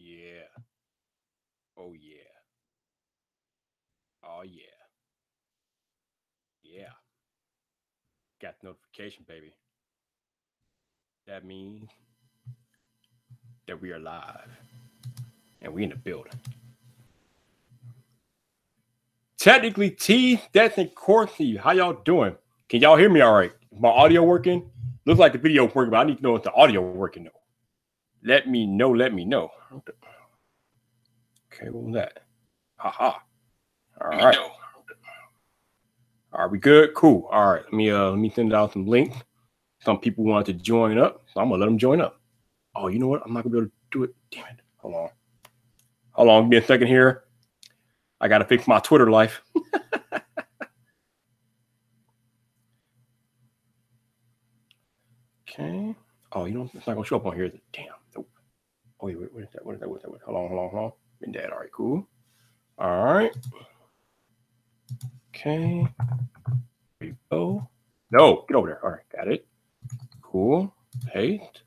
Yeah. Oh, yeah. Oh, yeah. Yeah. Got the notification, baby. That means that we are live and we in the building. Technically, T, that's in Courtney. How y'all doing? Can y'all hear me all right? Is my audio working? Looks like the video working, but I need to know if the audio working though. Let me know. Let me know. Okay, what was that? Haha. All right. Are we good? Cool. All right. Let me send out some links. Some people wanted to join up, so I'm gonna let them join up. Oh, you know what? I'm not gonna be able to do it. Damn it. Hold on. Hold on. Give me a second here. I gotta fix my Twitter life. Okay. Oh, you know, it's not gonna show up on here. Damn. Nope. Oh, wait, what is that? What is that? What is that? Hold on. Been dead. All right, cool. All right. Okay. There you go. No, get over there. All right, got it. Cool. Paste.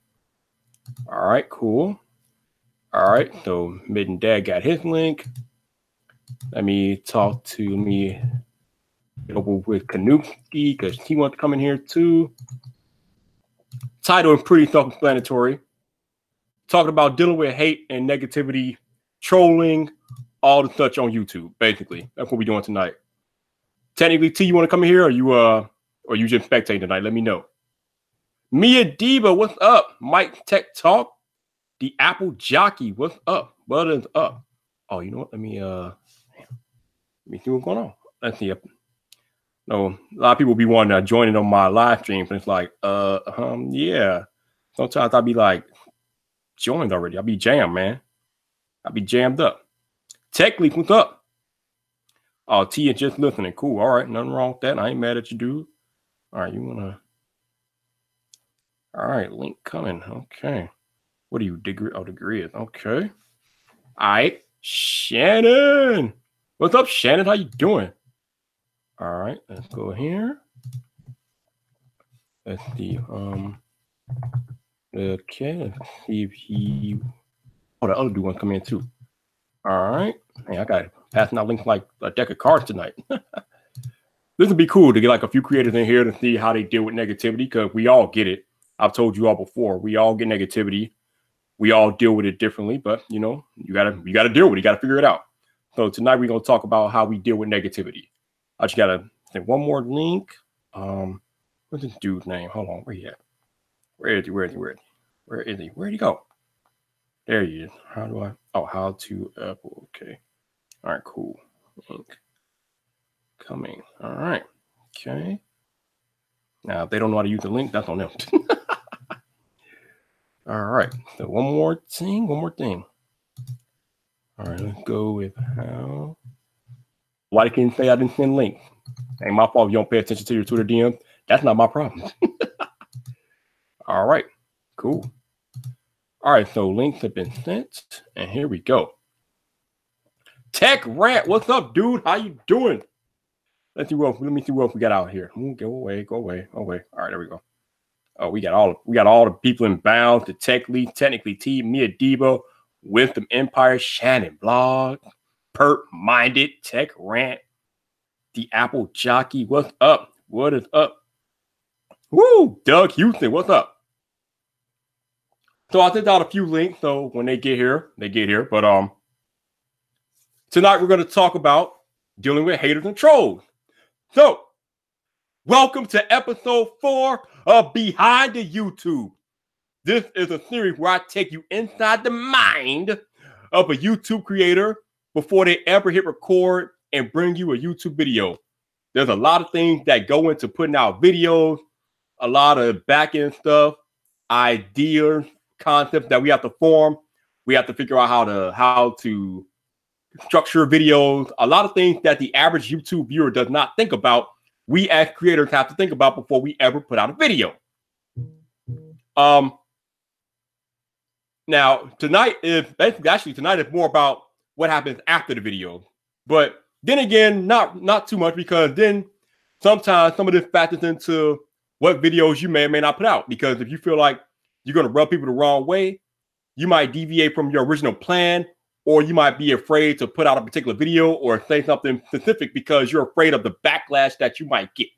All right, cool. All right, so Mid and Dad got his link. Let me talk to me over with Kanuki because he wants to come in here too. Title is pretty self-explanatory. Talking about dealing with hate and negativity, trolling, all the such on YouTube. Basically, that's what we're doing tonight. Technically, T, you want to come in here, or you just spectating tonight? Let me know. Mia Diva, what's up? Mike Tech Talk, the Apple Jockey, what's up? What is up? Oh, you know what? Let me see what's going on. Let's see. No, a lot of people be wanting to join in on my live streams, and it's like, yeah. Sometimes I'll be like, joined already. I'll be jammed, man. I'll be jammed up. Tech Leak, what's up? Oh, T is just listening. Cool. All right, nothing wrong with that. I ain't mad at you, dude. All right, you wanna? All right, link coming. Okay. What are you, degree? Oh, degree is okay. All right, Shannon. What's up, Shannon? How you doing? All right, let's go here. Let's see. Okay, let's see if he. Oh, the other dude wants to come in too. All right. Hey, I got passing out links like a deck of cards tonight. This would be cool to get like a few creators in here to see how they deal with negativity, because we all get it. I've told you all before. We all get negativity. We all deal with it differently, but you know, you gotta deal with it. You gotta figure it out. So tonight we're gonna talk about how we deal with negativity. I just gotta think one more link. What's this dude's name? Hold on, where he at? Where is he? Where'd he go? There he is. How do I? Oh, how to Apple. Okay. All right, cool. Link coming. All right. Okay. Now, if they don't know how to use the link, that's on them. All right. So one more thing. All right, let's go with how. Why they can't say I didn't send links? Ain't my fault if you don't pay attention to your Twitter DM. That's not my problem. All right. Cool. All right, so links have been sent, and here we go. Tech Rant, what's up, dude? How you doing? Let me see what else we got out here. Go away. All right, there we go. Oh, we got all the people in bounds. The Tech Lead, Technically T, Mia Debo, Wisdom Empire, Shannon Blog, Perp Minded, Tech Rant, the Apple Jockey. What's up? What is up? Woo! Doug Houston, what's up? So I sent out a few links, so when they get here. But tonight we're going to talk about dealing with haters and trolls. So, welcome to episode 4 of Behind the YouTube. This is a series where I take you inside the mind of a YouTube creator before they ever hit record and bring you a YouTube video. There's a lot of things that go into putting out videos, a lot of back-end stuff, ideas, concepts that we have to form. We have to figure out how to structure videos, a lot of things that the average YouTube viewer does not think about. We as creators have to think about before we ever put out a video. Now tonight is more about what happens after the video. But then again, not too much, because then sometimes some of this factors into what videos you may or may not put out. Because if you feel like you're going to rub people the wrong way, you might deviate from your original plan, or you might be afraid to put out a particular video or say something specific because you're afraid of the backlash that you might get.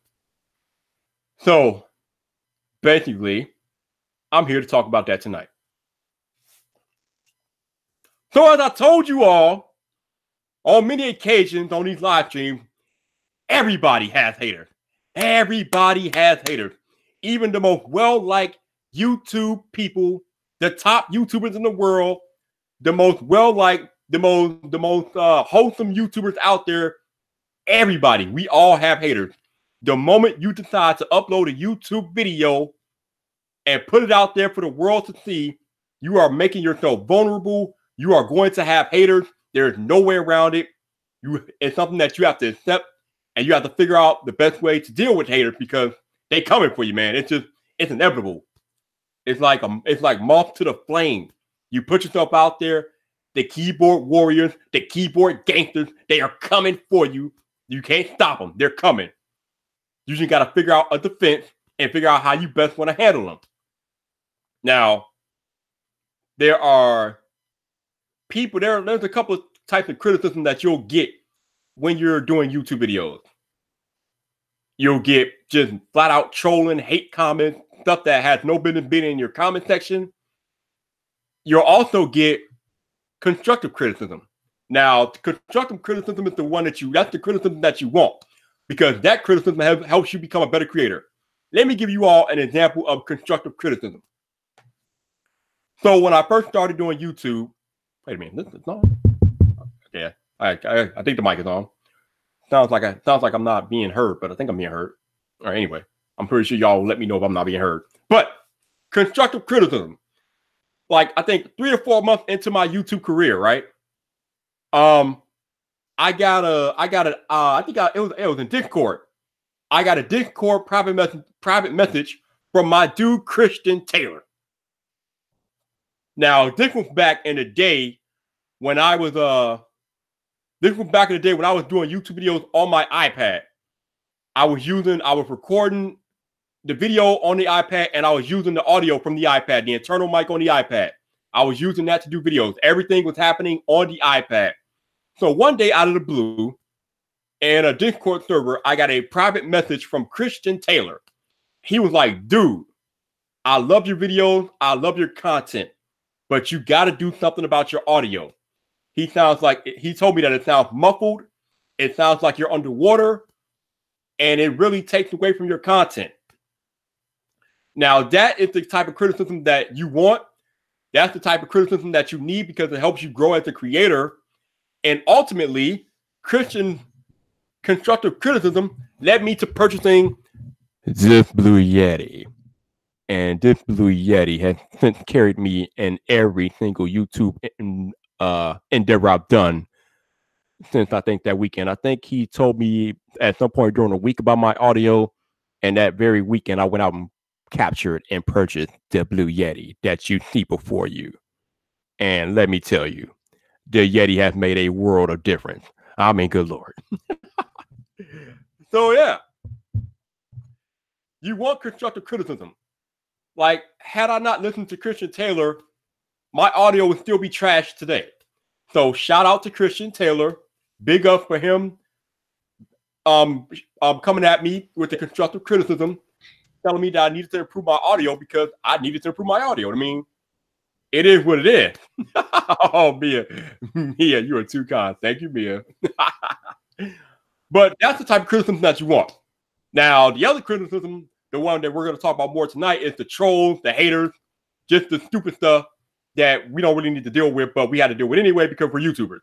So basically, I'm here to talk about that tonight. So as I told you all, on many occasions on these live streams, everybody has haters. Everybody has haters. Even the most well-liked YouTube people, the top YouTubers in the world, the most well-liked, the most wholesome YouTubers out there, everybody, we all have haters. The moment you decide to upload a YouTube video and put it out there for the world to see, you are making yourself vulnerable. You are going to have haters. There's no way around it. It's something that you have to accept, and you have to figure out the best way to deal with haters because they coming for you, man. It's inevitable. It's like moth to the flame. You put yourself out there, the keyboard warriors, the keyboard gangsters, they are coming for you. You can't stop them. They're coming. You just got to figure out a defense and figure out how you best want to handle them. Now, there are people, there's a couple of types of criticism that you'll get when you're doing YouTube videos. You'll get just flat out trolling, hate comments, stuff that has no business being in your comment section. You'll also get constructive criticism. Now, constructive criticism is that's the criticism that you want, because that criticism helps you become a better creator. Let me give you all an example of constructive criticism. So when I first started doing YouTube, wait a minute, this is on. Yeah, I think the mic is on. Sounds like I'm not being heard, but I think I'm being heard. All right, anyway, I'm pretty sure y'all will let me know if I'm not being heard. But constructive criticism, like I think 3 or 4 months into my YouTube career, right? I think it was in Discord. I got a Discord private message from my dude Christian Taylor. Now, this was back in the day when I was doing YouTube videos on my iPad. I was recording the video on the iPad, and I was using the audio from the iPad, the internal mic on the iPad. I was using that to do videos. Everything was happening on the iPad. So one day out of the blue, in a Discord server, I got a private message from Christian Taylor. He was like, dude, I love your videos. I love your content, but you got to do something about your audio. He told me that it sounds muffled. It sounds like you're underwater, and it really takes away from your content. Now, that is the type of criticism that you want. That's the type of criticism that you need because it helps you grow as a creator. And ultimately, Christian constructive criticism led me to purchasing this Blue Yeti. And this Blue Yeti has since carried me in every single YouTube endeavor I've done since I think that weekend. I think he told me at some point during the week about my audio, and that very weekend I went out and captured and purchased the Blue Yeti that you see before you. And let me tell you, the Yeti has made a world of difference. I mean, good Lord. So yeah, you want constructive criticism. Like, had I not listened to Christian Taylor, my audio would still be trashed today. So shout out to Christian Taylor. Big up for him coming at me with the constructive criticism, telling me that I needed to improve my audio because I needed to improve my audio. I mean, it is what it is. Oh, Mia, you are too kind. Thank you, Mia. But that's the type of criticism that you want. Now, the other criticism, the one that we're going to talk about more tonight, is the trolls, the haters, just the stupid stuff that we don't really need to deal with, but we had to deal with anyway because we're YouTubers.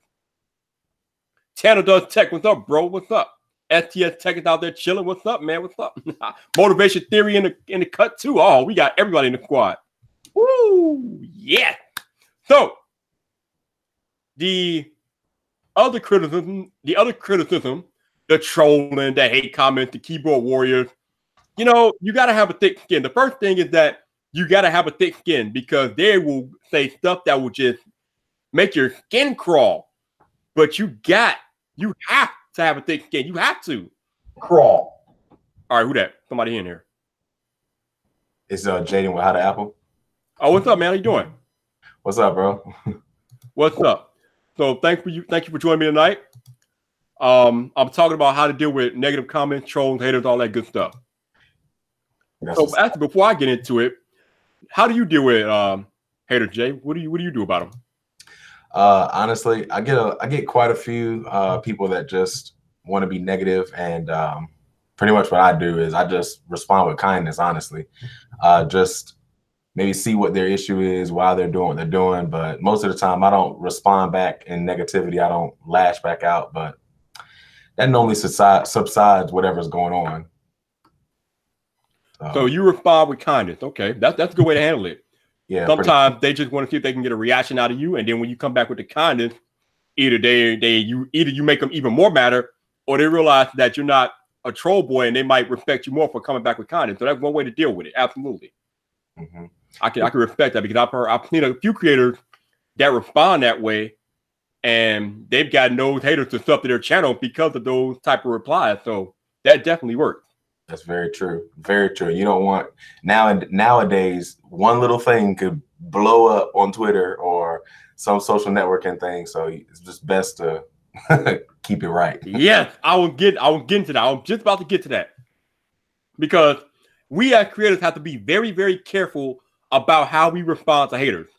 Tanner Does Tech, what's up, bro? What's up? STS Tech is out there chilling. What's up, man? What's up? Motivation Theory in the cut too. Oh, we got everybody in the squad. Woo! Yeah. So the other criticism, the trolling, the hate comments, the keyboard warriors, you know, you got to have a thick skin. The first thing is that you got to have a thick skin because they will say stuff that will just make your skin crawl. But you have to have a thick skin. You have to crawl. All right, who that? Somebody in here. It's Jaden with How to Apple. Oh, what's up, man? How you doing? What's up, bro? What's up? So thank you for joining me tonight. I'm talking about how to deal with negative comments, trolls, haters, all that good stuff. So actually, before I get into it, how do you deal with haters, Jay? What do you do about them? Honestly, I get quite a few people that just want to be negative, and pretty much what I do is I just respond with kindness. Honestly, just maybe see what their issue is, why they're doing what they're doing. But most of the time, I don't respond back in negativity. I don't lash back out, but that normally subsides whatever's going on. So you respond with kindness. Okay, that's a good way to handle it. Yeah. Sometimes they just want to see if they can get a reaction out of you, and then when you come back with the kindness, either you make them even more matter, or they realize that you're not a troll boy, and they might respect you more for coming back with kindness. So that's one way to deal with it. Absolutely. Mm-hmm. I can respect that, because I've seen a few creators that respond that way, and they've gotten those haters to sub to their channel because of those type of replies. So that definitely works. That's very true. Very true. You don't want nowadays one little thing could blow up on Twitter or some social networking thing. So it's just best to keep it right. Yes, I will get into that. I'm just about to get to that, because we as creators have to be very, very careful about how we respond to haters.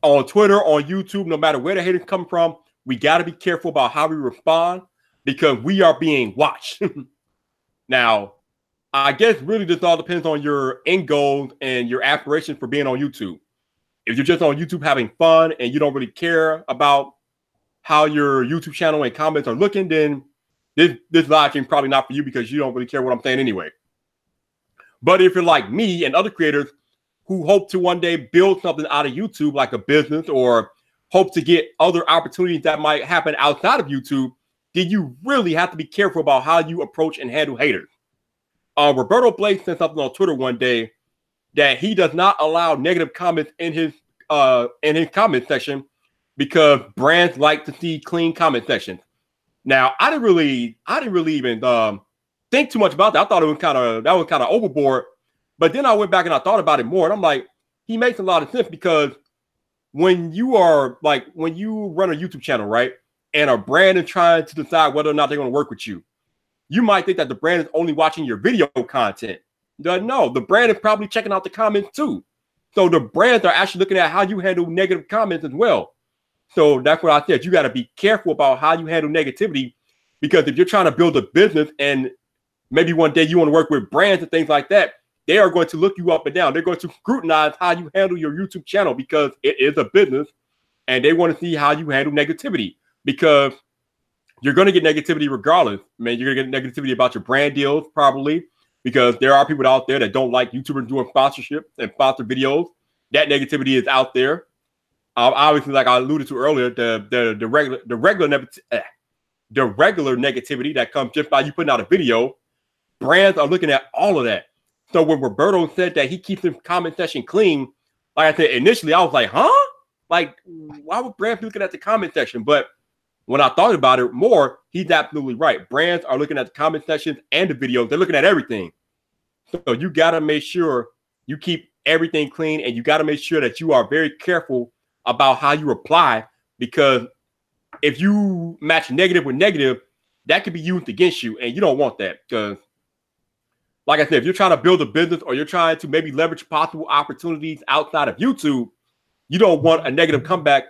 On Twitter, on YouTube, no matter where the haters come from, we got to be careful about how we respond, because we are being watched. Now, I guess really this all depends on your end goals and your aspirations for being on YouTube. If you're just on YouTube having fun and you don't really care about how your YouTube channel and comments are looking, then this live stream probably not for you, because you don't really care what I'm saying anyway. But if you're like me and other creators who hope to one day build something out of YouTube, like a business, or hope to get other opportunities that might happen outside of YouTube, then you really have to be careful about how you approach and handle haters. Roberto Blake said something on Twitter one day that he does not allow negative comments in his comment section, because brands like to see clean comment sections. Now, I didn't really even think too much about that. I thought it was kind of overboard. But then I went back and I thought about it more, and I'm like, he makes a lot of sense, because when you run a YouTube channel, right, and a brand is trying to decide whether or not they're going to work with you, you might think that the brand is only watching your video content. No, the brand is probably checking out the comments too. So the brands are actually looking at how you handle negative comments as well. So that's what I said. You got to be careful about how you handle negativity, because if you're trying to build a business and maybe one day you want to work with brands and things like that, they are going to look you up and down. They're going to scrutinize how you handle your YouTube channel, because it is a business, and they want to see how you handle negativity, because you're going to get negativity regardless. Man, you're going to get negativity about your brand deals probably, because there are people out there that don't like YouTubers doing sponsorship and sponsor videos. That negativity is out there. Obviously, like I alluded to earlier, the regular negativity that comes just by you putting out a video, brands are looking at all of that. So when Roberto said that he keeps his comment section clean, like I said, initially I was like, huh? Like, why would brands be looking at the comment section? But when I thought about it more, he's absolutely right. Brands are looking at the comment sections and the videos. They're looking at everything. So you got to make sure you keep everything clean, and you got to make sure that you are very careful about how you reply, because if you match negative with negative, that could be used against you, and you don't want that. Because like I said, if you're trying to build a business, or you're trying to maybe leverage possible opportunities outside of YouTube, you don't want a negative comment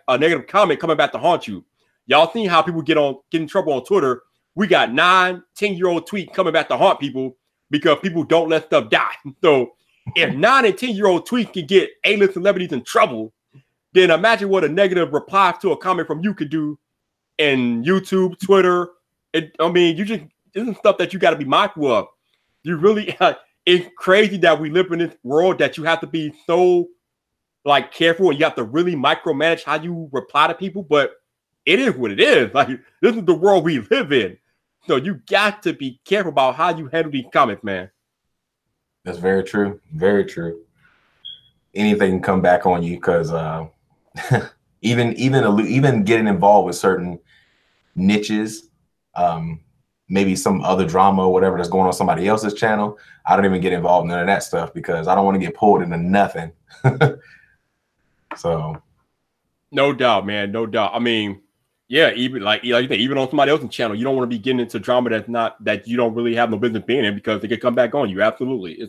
coming back to haunt you. Y'all seen how people get in trouble on Twitter. We got 9, 10-year-old tweets coming back to haunt people, because people don't let stuff die. So if 9 and 10-year-old tweets can get A-list celebrities in trouble, then imagine what a negative reply to a comment from you could do in YouTube, Twitter. This is stuff that you got to be mindful of. You really, it's crazy that we live in this world that you have to be so like careful, and you have to really micromanage how you reply to people. But it is what it is. Like, this is the world we live in. So you got to be careful about how you handle these comments, man. That's very true. Very true. Anything can come back on you, because even getting involved with certain niches, maybe some other drama or whatever that's going on somebody else's channel, I don't even get involved in none of that stuff, because I don't want to get pulled into nothing. So, no doubt, man, no doubt. I mean, yeah, even like you said, even on somebody else's channel, you don't want to be getting into drama that you don't really have no business being in because they could come back on you. Absolutely,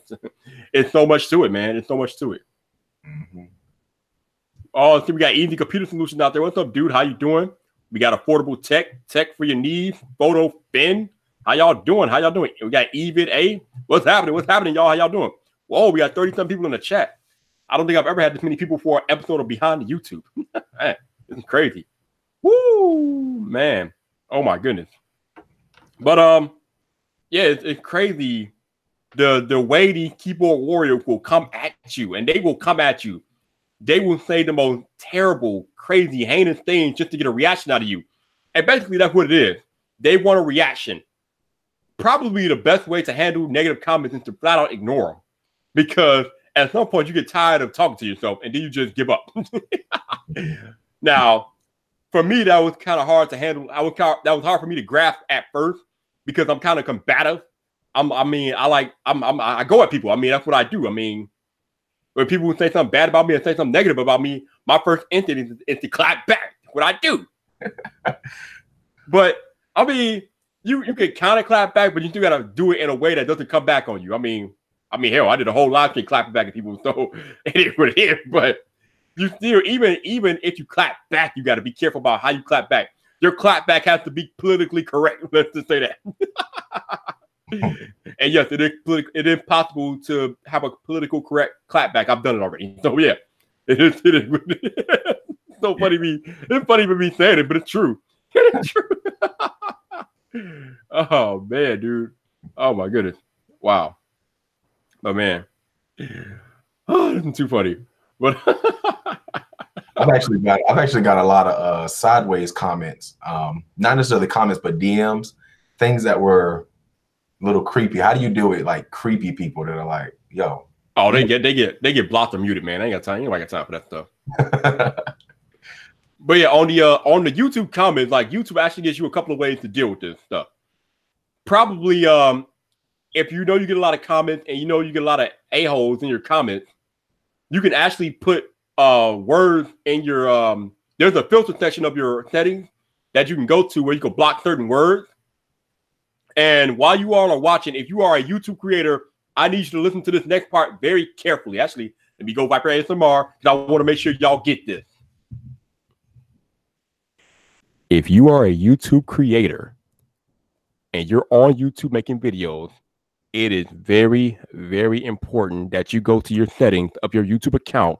it's so much to it, man. It's so much to it. mm-hmm. Oh, so we got Easy Computer Solutions out there. What's up, dude? How you doing? We got affordable tech for your needs. Photo Fin. How y'all doing? How y'all doing? We got Evid A. What's happening? What's happening, y'all? How y'all doing? Whoa, we got 30-some people in the chat. I don't think I've ever had this many people for an episode of Behind the YouTube. Man, this is crazy. Woo, man. Oh my goodness. But yeah, it's crazy. The way these keyboard warriors will come at you, and they will come at you. They will say the most terrible, crazy, heinous things just to get a reaction out of you. And basically, that's what it is. They want a reaction. Probably the best way to handle negative comments is to flat out ignore them. Because at some point, you get tired of talking to yourself, and then you just give up. Now, for me, that was kind of hard to handle. That was hard for me to grasp at first because I'm kind of combative. I go at people. I mean, that's what I do. I mean, when people say something bad about me and say something negative about me, my first instinct is to clap back. That's what I do. But I mean, you can kind of clap back, but you still gotta do it in a way that doesn't come back on you. I mean, hell, I did a whole live stream clapping back at people, so it is what it is. But you still, even if you clap back, you got to be careful about how you clap back. Your clap back has to be politically correct. Let's just say that. And yes, it is possible to have a political correct clapback. I've done it already. So yeah, it is. It's so funny it's funny for me saying it, but it's true. It's true. Oh man, dude. Oh my goodness. Wow. But man. Oh, this is too funny. But I've actually got a lot of sideways comments. Not necessarily comments, but DMs, things that were a little creepy. How do you deal with like creepy people that are like, yo? Oh, they get blocked or muted, man. I ain't got time. Ain't got time for that stuff. But yeah, on the YouTube comments, like YouTube actually gives you a couple of ways to deal with this stuff. Probably if you know you get a lot of comments and you know you get a lot of a-holes in your comments, you can actually put words in your there's a filter section of your settings that you can go to where you can block certain words. And while you all are watching, if you are a YouTube creator, I need you to listen to this next part very carefully. Actually, let me go Viper ASMR because I want to make sure y'all get this. If you are a YouTube creator and you're on YouTube making videos, it is very, very important that you go to your settings of your YouTube account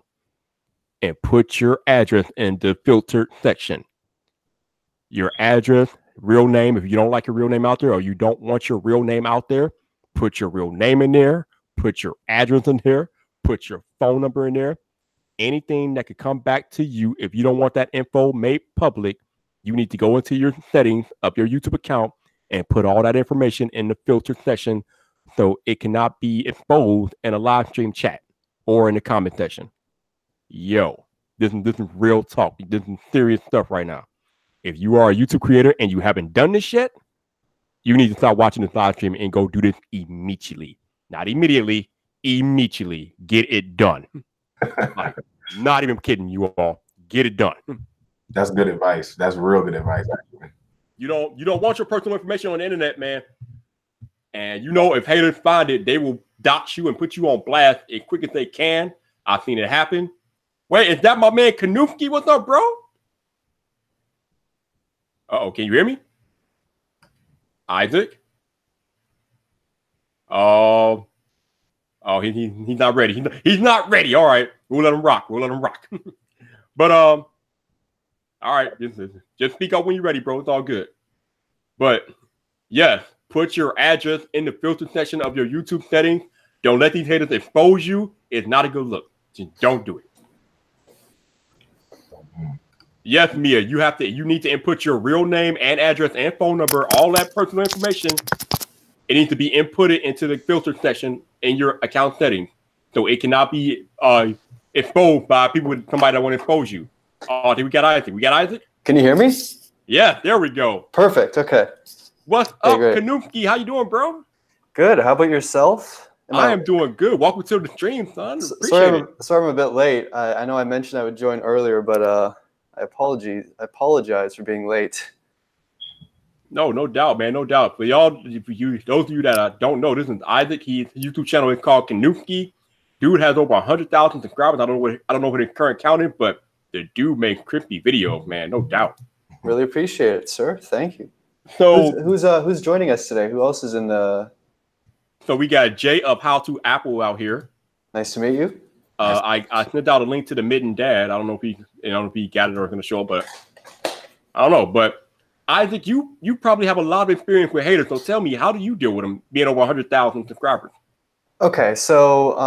and put your address in the filtered section. Your address, real name, if you don't like your real name out there or you don't want your real name out there, put your real name in there, put your address in there, put your phone number in there. Anything that could come back to you, if you don't want that info made public, you need to go into your settings of your YouTube account and put all that information in the filtered section so it cannot be exposed in a live stream chat or in the comment section. Yo, this is real talk. This is serious stuff right now. If you are a YouTube creator and you haven't done this yet, you need to start watching this live stream and go do this immediately. Not immediately, immediately. Get it done. Like, not even kidding you all. Get it done. That's good advice. That's real good advice, actually. You don't want your personal information on the internet, man. And you know, if haters find it, they will dox you and put you on blast as quick as they can. I've seen it happen. Wait, is that my man Kanufki? What's up, bro? Uh-oh, can you hear me? Isaac? Oh, he's not ready. He's not ready. All right, we'll let him rock. But all right, just speak up when you're ready, bro. It's all good. But yes, put your address in the filter section of your YouTube settings. Don't let these haters expose you. It's not a good look. Just don't do it. Yes, Mia, you need to input your real name and address and phone number, all that personal information. It needs to be inputted into the filter section in your account settings, so it cannot be exposed by people with somebody that want to expose you. Oh, we got Isaac. Can you hear me? Yeah, there we go. Perfect. Okay. What's up, Kanufki? How you doing, bro? Good. How about yourself? I am doing good. Welcome to the stream, son. Sorry, I'm a bit late. I know I mentioned I would join earlier, but I apologize for being late. No doubt, man. No doubt. For y'all, those of you that don't know, this is Isaac. His YouTube channel is called Kanuki. Dude has over 100,000 subscribers. I don't know what his current count is, but the dude makes crispy videos, man. No doubt. Really appreciate it, sir. Thank you. So who's joining us today? Who else is in the? So we got Jay of How to Apple out here. Nice to meet you. I sent out a link to the Midden Dad. I don't know if he got it or going to show up, but I don't know. But Isaac, you probably have a lot of experience with haters. So tell me, how do you deal with them being over 100,000 subscribers? Okay, so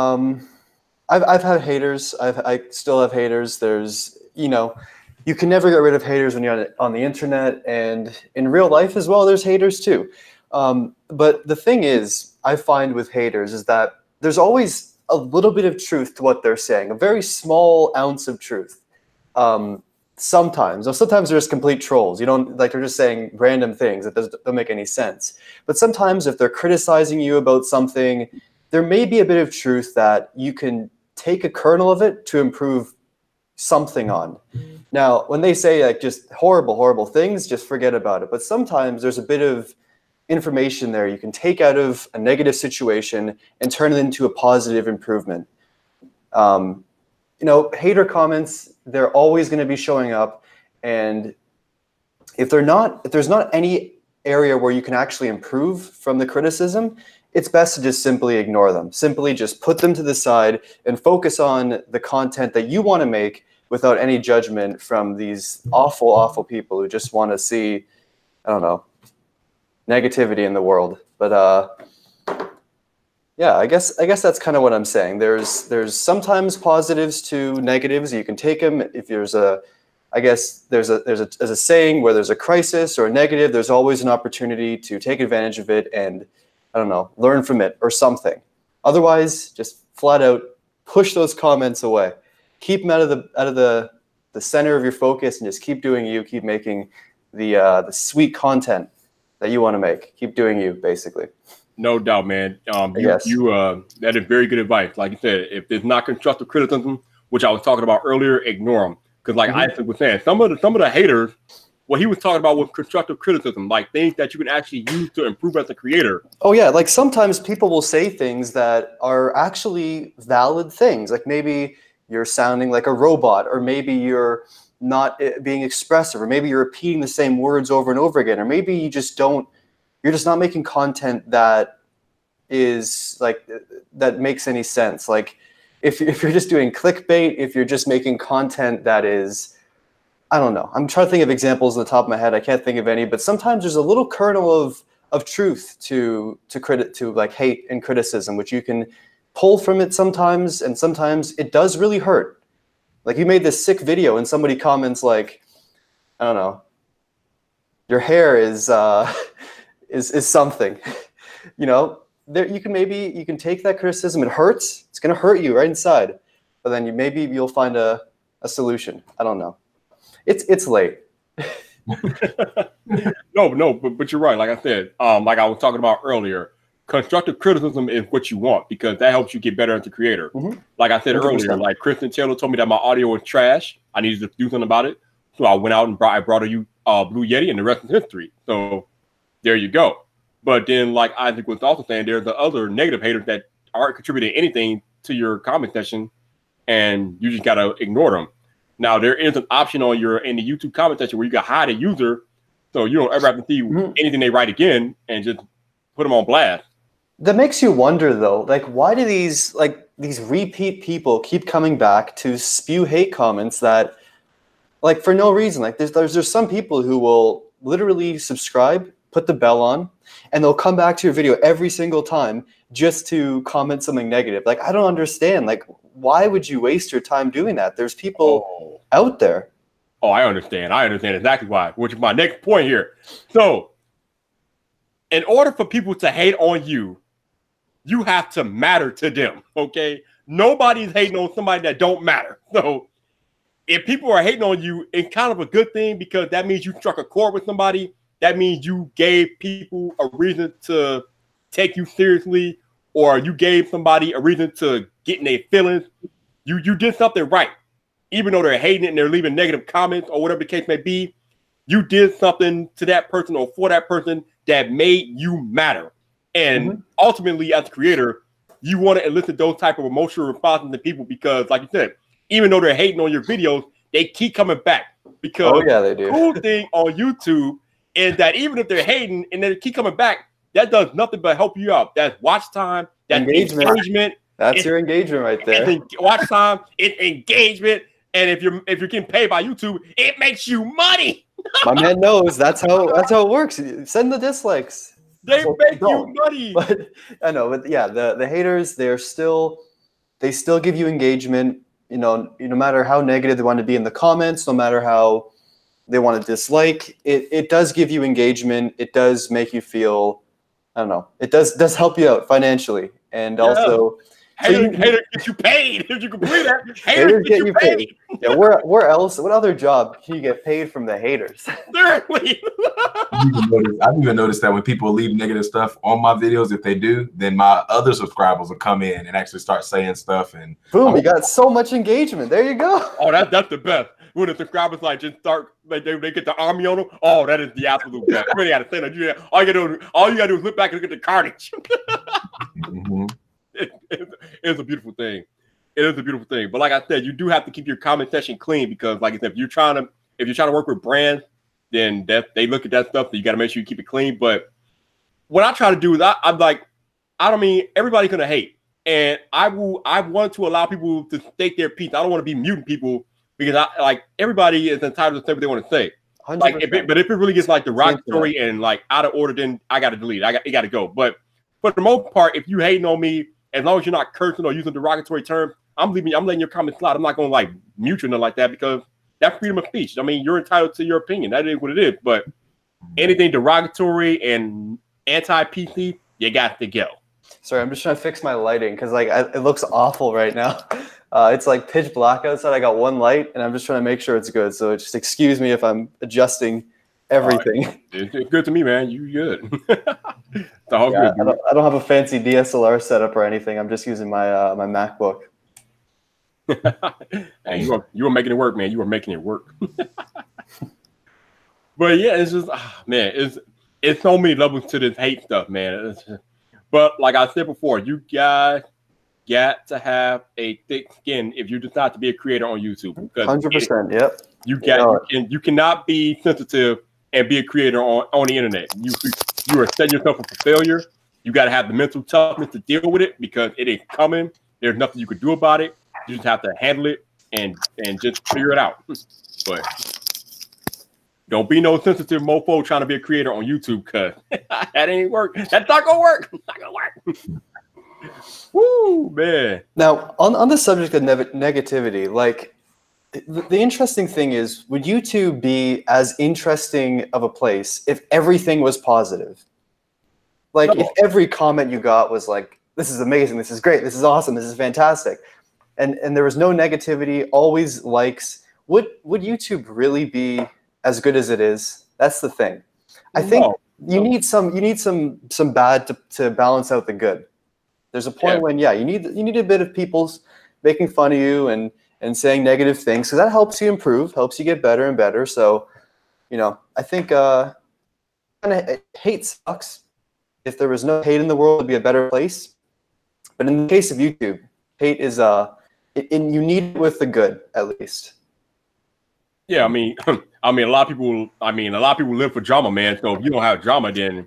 I've had haters. I still have haters. There's you can never get rid of haters when you're on the internet, and in real life as well. There's haters too. But the thing is, I find with haters is that there's always a little bit of truth to what they're saying, a very small ounce of truth. Sometimes they're just complete trolls. You don't like, they're just saying random things that don't make any sense. But sometimes if they're criticizing you about something, there may be a bit of truth that you can take a kernel of it to improve something on. Now, when they say like just horrible things, just forget about it. But sometimes there's a bit of information there you can take out of a negative situation and turn it into a positive improvement. Hater comments, they're always going to be showing up, and if there's not any area where you can actually improve from the criticism, it's best to just simply ignore them. Simply just put them to the side and focus on the content that you want to make without any judgment from these awful people who just want to see, I don't know, negativity in the world. But yeah, I guess that's kind of what I'm saying. There's sometimes positives to negatives. You can take them. If there's a saying where there's a crisis or a negative, there's always an opportunity to take advantage of it and, I don't know, learn from it or something. Otherwise, just flat out push those comments away. Keep them out of the center of your focus, and just keep doing you. Keep making the sweet content that you want to make. Keep doing you, basically. No doubt, man. That is very good advice. Like you said, if there's not constructive criticism, which I was talking about earlier, ignore them. Because like Isaac was saying, some of the haters, what he was talking about was constructive criticism, like things that you can actually use to improve as a creator. Oh yeah, like sometimes people will say things that are actually valid things. Like maybe you're sounding like a robot, or maybe you're not being expressive, or maybe you're repeating the same words over and over again, or maybe you're just not making content that is like, that makes any sense. Like if you're just doing clickbait, if you're just making content that is, I don't know. I'm trying to think of examples on the top of my head. I can't think of any, but sometimes there's a little kernel of truth to like hate and criticism, which you can pull from it sometimes, and sometimes it does really hurt. Like you made this sick video and somebody comments like, I don't know, your hair is something. You can take that criticism. It hurts. It's gonna hurt you right inside, but then maybe you'll find a solution. I don't know. It's late. No, but you're right. Like I said, like I was talking about earlier, constructive criticism is what you want, because that helps you get better as a creator. Like I said 100%. Earlier, like Kristen Taylor told me that my audio was trash. I needed to do something about it. So I went out and brought a Blue Yeti, and the rest is history. So there you go. But then, like Isaac was also saying, there's the other negative haters that aren't contributing anything to your comment section, and you just got to ignore them. Now, there is an option in the YouTube comment section where you can hide a user, so you don't ever have to see anything they write again, and just put them on blast. That makes you wonder, though, like, why do these repeat people keep coming back to spew hate comments that, like, for no reason? Like, there's some people who will literally subscribe, put the bell on, and they'll come back to your video every single time just to comment something negative. Like, I don't understand. Like, why would you waste your time doing that? There's people out there. Oh, I understand. I understand exactly why, which is my next point here. So, in order for people to hate on you, you have to matter to them, okay? Nobody's hating on somebody that don't matter. So, if people are hating on you, it's kind of a good thing, because that means you struck a chord with somebody. That means you gave people a reason to take you seriously or you gave somebody a reason to get in their feelings, you did something right. Even though they're hating it and they're leaving negative comments or whatever the case may be, you did something to that person or for that person that made you matter. And ultimately, as a creator, you want to elicit those type of emotional responses to people because, like you said, even though they're hating on your videos, they keep coming back. Because they do. The cool thing on YouTube is that even if they're hating and they keep coming back, that does nothing but help you out. That's watch time, that's engagement. That's your engagement right there. It's watch time, it's engagement, and if you're getting paid by YouTube, it makes you money. My man knows that's how it works. Send the dislikes. They make you money. But I know, but yeah, the haters, they still give you engagement. No matter how negative they want to be in the comments, no matter how they want to dislike, it does give you engagement. It does make you feel, I don't know, it does help you out financially. And also, haters get you paid. If you can believe that, haters get you paid. Yeah, where else? What other job can you get paid from the haters? Seriously. I've even noticed that when people leave negative stuff on my videos, if they do, then my other subscribers will come in and actually start saying stuff. And boom, you got so much engagement. There you go. Oh, that's the best. When the subscribers just start, they get the army on them. Oh, that is the absolute best. You really got to say that. All you gotta do is look back and look at the carnage. It's a beautiful thing. It is a beautiful thing. But like I said, you do have to keep your comment section clean because, like I said, if you're trying to work with brands, then they look at that stuff. So you got to make sure you keep it clean. But what I try to do is I'm like, I don't mean everybody's gonna hate, and I want to allow people to state their piece. I don't want to be muting people because everybody is entitled to say what they want to say. 100%. Like, if it really gets like derogatory and like out of order, then I got to delete it. It got to go. But for the most part, if you hating on me, as long as you're not cursing or using derogatory terms, I'm letting your comments slide. I'm not going to like mute you or nothing like that because that's freedom of speech. I mean, you're entitled to your opinion. That is what it is. But anything derogatory and anti-PC, you got to go. Sorry, I'm just trying to fix my lighting because it looks awful right now. It's like pitch black outside. I got one light, and I'm just trying to make sure it's good. So just excuse me if I'm adjusting everything. Right. It's good to me, man. You good. It's all good. I don't have a fancy DSLR setup or anything. I'm just using my my MacBook. Hey, you were making it work, man. You were making it work. But yeah, it's just man, it's so many levels to this hate stuff, man. But like I said before, you guys got to have a thick skin if you decide to be a creator on YouTube. 100%. Yep. You cannot be sensitive and be a creator on the internet. You are setting yourself up for failure. You got to have the mental toughness to deal with it because it is coming. There's nothing you can do about it. You just have to handle it and just figure it out. But don't be no sensitive mofo trying to be a creator on YouTube because that ain't work. That's not gonna work. It's not gonna work. Woo, man. Now, on the subject of negativity, like the interesting thing is, would YouTube be as interesting of a place if everything was positive? Like, if every comment you got was like, this is amazing, this is great, this is awesome, this is fantastic, and there was no negativity, always likes, would YouTube really be as good as it is? That's the thing. I think you need some bad to balance out the good. There's a point when you need a bit of people making fun of you and saying negative things, because that helps you improve, helps you get better and better. So, I think hate sucks. If there was no hate in the world, it'd be a better place. But in the case of YouTube, hate is you need it with the good, at least. Yeah, I mean, a lot of people live for drama, man. So if you don't have drama, then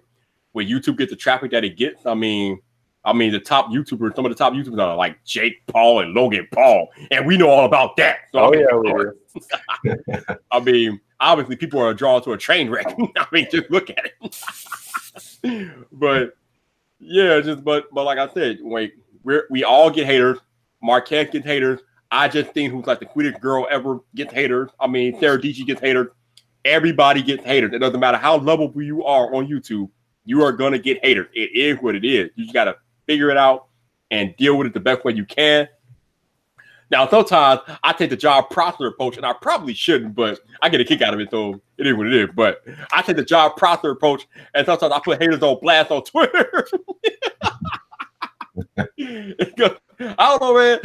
when YouTube gets the traffic that it gets, I mean, the top YouTubers, some of the top YouTubers are like Jake Paul and Logan Paul, and we know all about that. So, I mean, obviously, people are drawn to a train wreck. I mean, just look at it. But yeah, but like I said, we all get haters. Marquez gets haters. I just think who's like the cutest girl ever gets haters. I mean, Sarah Dietschy gets haters. Everybody gets haters. It doesn't matter how lovable you are on YouTube. You are gonna get haters. It is what it is. You just gotta figure it out and deal with it the best way you can. Now, sometimes I take the Job Prosser approach, and I probably shouldn't, but I get a kick out of it, so it is what it is. But I take the Job Prosser approach, and sometimes I put haters on blast on Twitter. I don't know, man.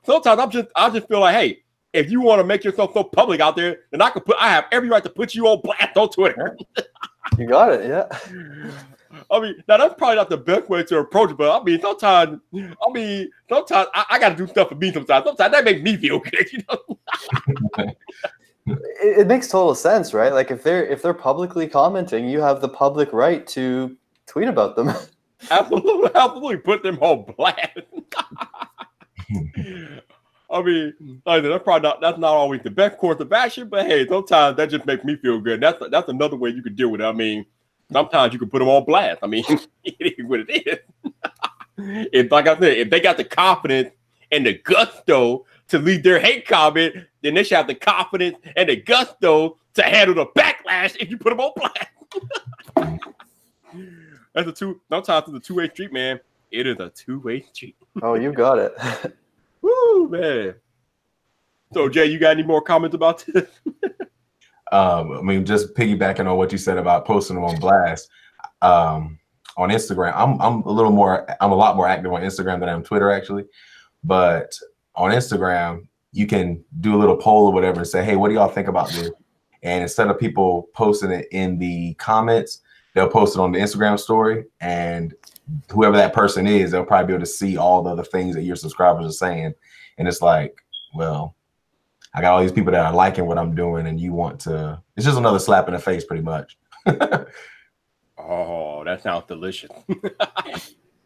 Sometimes I just feel like, hey, if you want to make yourself so public out there, then I have every right to put you on blast on Twitter. You got it, yeah. I mean, now that's probably not the best way to approach it, but I mean, sometimes I got to do stuff for me. Sometimes that makes me feel good, you know. It makes total sense, right? Like if they're publicly commenting, you have the public right to tweet about them. Absolutely, put them on blast. I mean, like that's not always the best course of action, but hey, sometimes that just makes me feel good. That's another way you could deal with it. I mean, sometimes you can put them on blast. I mean, it is what it is. Like I said, if they got the confidence and the gusto to leave their hate comment, then they should have the confidence and the gusto to handle the backlash if you put them on blast. Sometimes it's a two-way street, man. It is a two-way street. Oh, you got it. Woo, man. So, Jay, you got any more comments about this? I mean, just piggybacking on what you said about posting them on blast. On Instagram, I'm a lot more active on Instagram than I am Twitter, actually. But on Instagram, you can do a little poll or whatever and say, hey, what do y'all think about this? And instead of people posting it in the comments, they'll post it on the Instagram story, and whoever that person is, they'll probably be able to see all the other things that your subscribers are saying. And it's like, well, I got all these people that are liking what I'm doing, and you want to, it's just another slap in the face pretty much. Oh, that sounds delicious.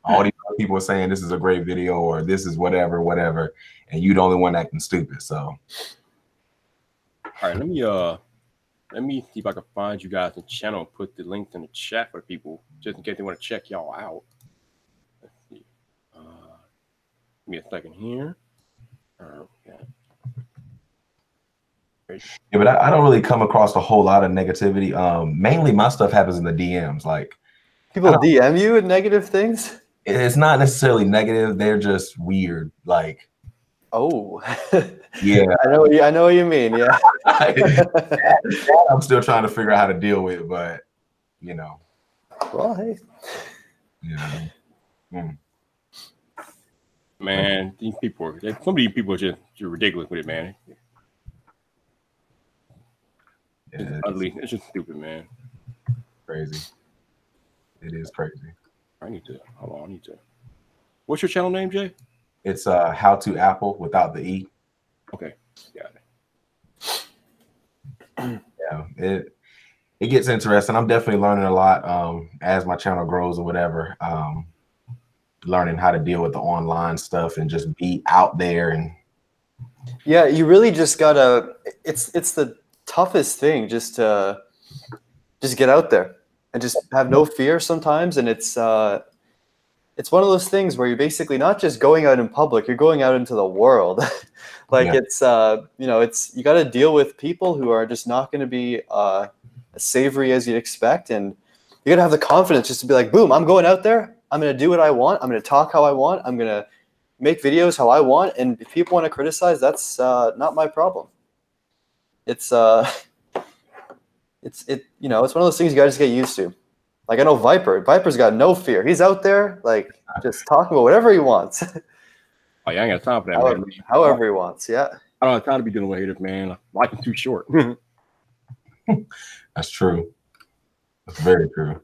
All these other people are saying this is a great video or this is whatever, and you the only one acting stupid. So, all right, let me see if I can find you guys the channel and put the links in the chat for people, just in case they want to check y'all out. Let's see. Give me a second here. Okay. Yeah, but I don't really come across a whole lot of negativity. Mainly my stuff happens in the DMs. Like people DM you with negative things? It's not necessarily negative. They're just weird. Like, oh, yeah, I know what you mean. Yeah, that I'm still trying to figure out how to deal with, but you know. Well, hey. Yeah. Man, some of these people are just ridiculous with it, man. It's ugly. It's just stupid, man. Crazy. It is crazy. Hold on. What's your channel name, Jay? It's How to Apple without the E. Okay, got it. Yeah, it gets interesting. I'm definitely learning a lot as my channel grows or whatever. Learning how to deal with the online stuff and just be out there. And yeah, you really just gotta. It's the toughest thing just to get out there and just have no fear sometimes. And it's one of those things where you're basically not just going out in public, you're going out into the world. Like it's you got to deal with people who are just not going to be as savory as you'd expect. And you got to have the confidence just to be like, boom, I'm going out there. I'm going to do what I want. I'm going to talk how I want. I'm going to make videos how I want. And if people want to criticize, that's not my problem. It's one of those things you gotta just get used to. Like I know Viper's got no fear. He's out there like just talking about whatever he wants. Oh yeah, I ain't got time for that, man. However he wants, yeah. I don't have time to be dealing with haters, man. Life is too short. That's true. That's very true.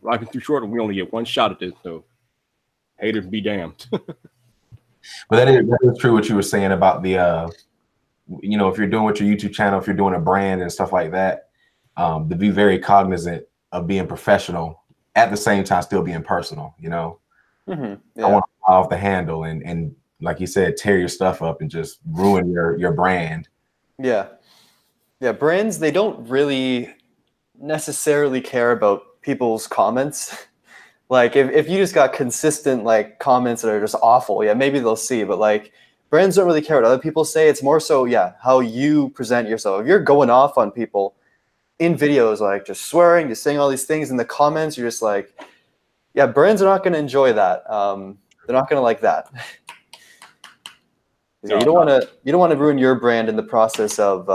Life is too short, and we only get one shot at this, so haters be damned. But that is true what you were saying about the if you're doing with your YouTube channel, if you're doing a brand and stuff like that, to be very cognizant of being professional at the same time still being personal, you know. Yeah. I want to fly off the handle and like you said, tear your stuff up and just ruin your brand. Yeah. Brands, they don't really necessarily care about people's comments. Like if you just got consistent like comments that are just awful, yeah, maybe they'll see, but like brands don't really care what other people say. It's more so, how you present yourself. If you're going off on people in videos, like just swearing, just saying all these things in the comments, you're just like, yeah, brands are not going to enjoy that. They're not going to like that. No, you don't want to ruin your brand in the process of,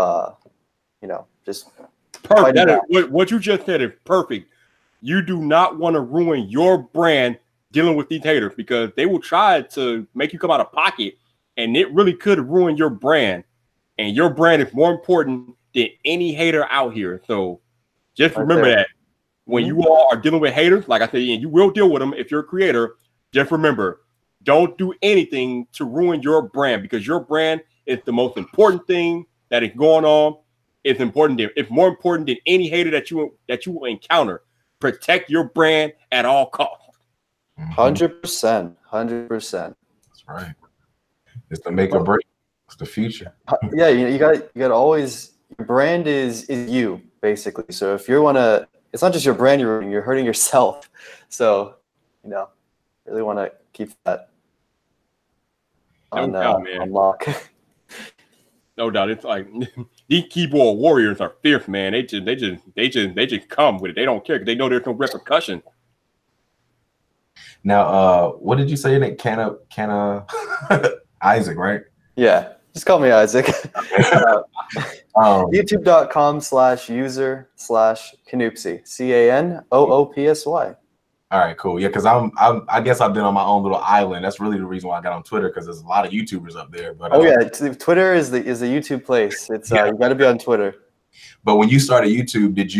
just perfect. What you just said is perfect. You do not want to ruin your brand dealing with these haters because they will try to make you come out of pocket, and it really could ruin your brand. And your brand is more important than any hater out here. So just remember that when you all are dealing with haters, like I said, and you will deal with them if you're a creator, just remember, don't do anything to ruin your brand because your brand is the most important thing that is going on. It's important. It's more important than any hater that you will encounter. Protect your brand at all costs. 100%. 100%. That's right. It's the make or break. It's the future. Yeah, you got always, your brand is you basically. So if you want to, it's not just your brand you're hurting yourself. So really want to keep that on lock. No doubt. It's like these keyboard warriors are fierce, man. They just come with it. They don't care because they know there's no repercussion. Now, what did you say your name? Canna Isaac, right? Yeah, just call me Isaac. YouTube.com/user/Canoopsy. CANOOPSY. All right, cool. Yeah, because I guess I've been on my own little island. That's really the reason why I got on Twitter, because there's a lot of YouTubers up there. But Twitter is the YouTube place. It's you got to be on Twitter. But when you started YouTube, did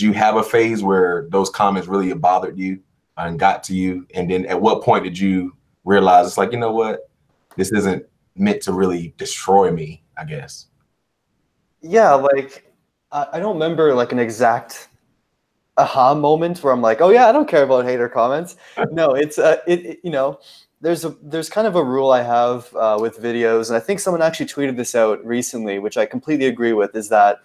you have a phase where those comments really bothered you and got to you? And then at what point did you realize it's like, you know what, this isn't meant to really destroy me, I guess? Yeah, like I don't remember like an exact aha moment where I'm like, oh yeah, I don't care about hater comments. No, it's there's kind of a rule I have with videos, and I think someone actually tweeted this out recently, which I completely agree with, is that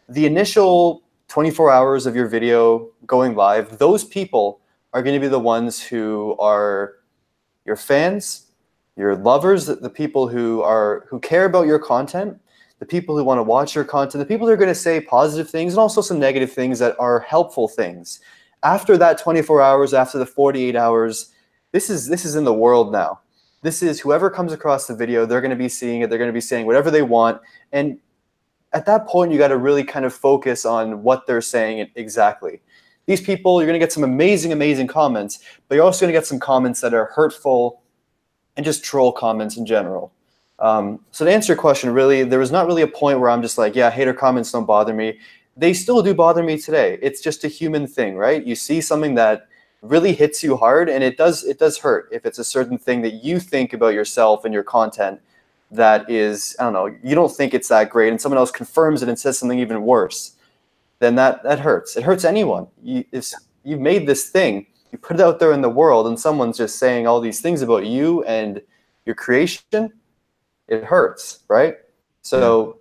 the initial 24 hours of your video going live, those people are going to be the ones who are your fans, your lovers, the people who care about your content, the people who want to watch your content, the people who are going to say positive things and also some negative things that are helpful things. After that 24 hours, after the 48 hours, this is in the world now. This is whoever comes across the video, they're going to be seeing it. They're going to be saying whatever they want. And at that point, you got to really kind of focus on what they're saying exactly. These people, you're going to get some amazing, amazing comments, but you're also going to get some comments that are hurtful and just troll comments in general. So to answer your question, really, there was not really a point where I'm just like, yeah, hater comments don't bother me. They still do bother me today. It's just a human thing, right? You see something that really hits you hard, and it does hurt if it's a certain thing that you think about yourself and your content that is, I don't know, you don't think it's that great, and someone else confirms it and says something even worse. Then that hurts. It hurts anyone. You've made this thing, you put it out there in the world, and someone's just saying all these things about you and your creation. It hurts, right? So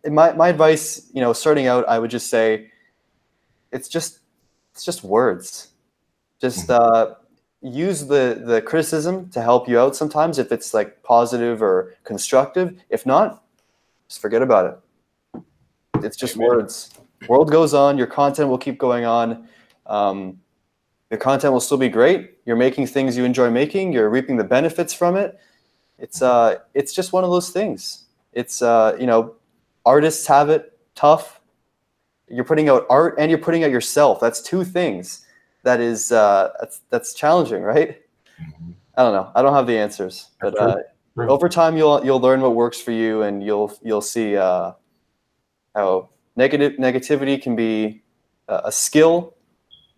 my advice, starting out, I would just say, it's just words. Just use the criticism to help you out sometimes if it's like positive or constructive. If not, just forget about it. It's just words. World goes on. Your content will keep going on. Your content will still be great. You're making things you enjoy making. You're reaping the benefits from it. It's just one of those things. It's artists have it tough. You're putting out art and you're putting out yourself. That's two things. That is that's challenging, right? Mm-hmm. I don't know. I don't have the answers, but over time you'll learn what works for you, and you'll see how negativity can be a skill,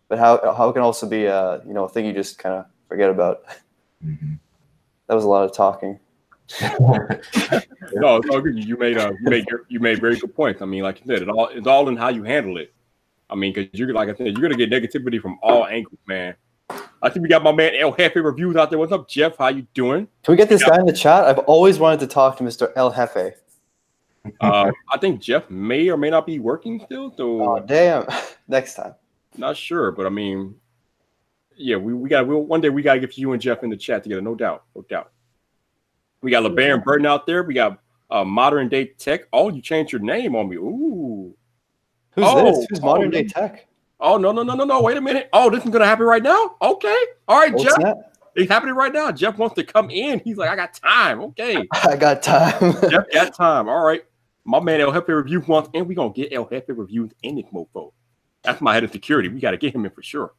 but how it can also be a thing you just kind of forget about. Mm-hmm. That was a lot of talking. No, it's all good. You made very good points. I mean, like you said, it's all in how you handle it. I mean, because like I said, you're gonna get negativity from all angles, man. I think we got my man El Jefe Reviews out there. What's up, Jeff? How you doing? Can we get this guy in the chat? I've always wanted to talk to Mr. El Jefe. I think Jeff may or may not be working still. So oh damn! Next time. Not sure, but I mean, yeah, one day we gotta get you and Jeff in the chat together, no doubt. We got LeBaron Burton out there. We got Modern Day Tech. Oh, you changed your name on me. Ooh. Who's this? Who's Modern Day Tech? Oh, no. Wait a minute. Oh, this is going to happen right now? Okay. All right, Jeff. It's happening right now. Jeff wants to come in. He's like, I got time. Okay. I got time. Jeff got time. All right. My man El Jefe Reviews wants, and we're going to get El Jefe Reviews in this mofo. That's my head of security. We got to get him in for sure.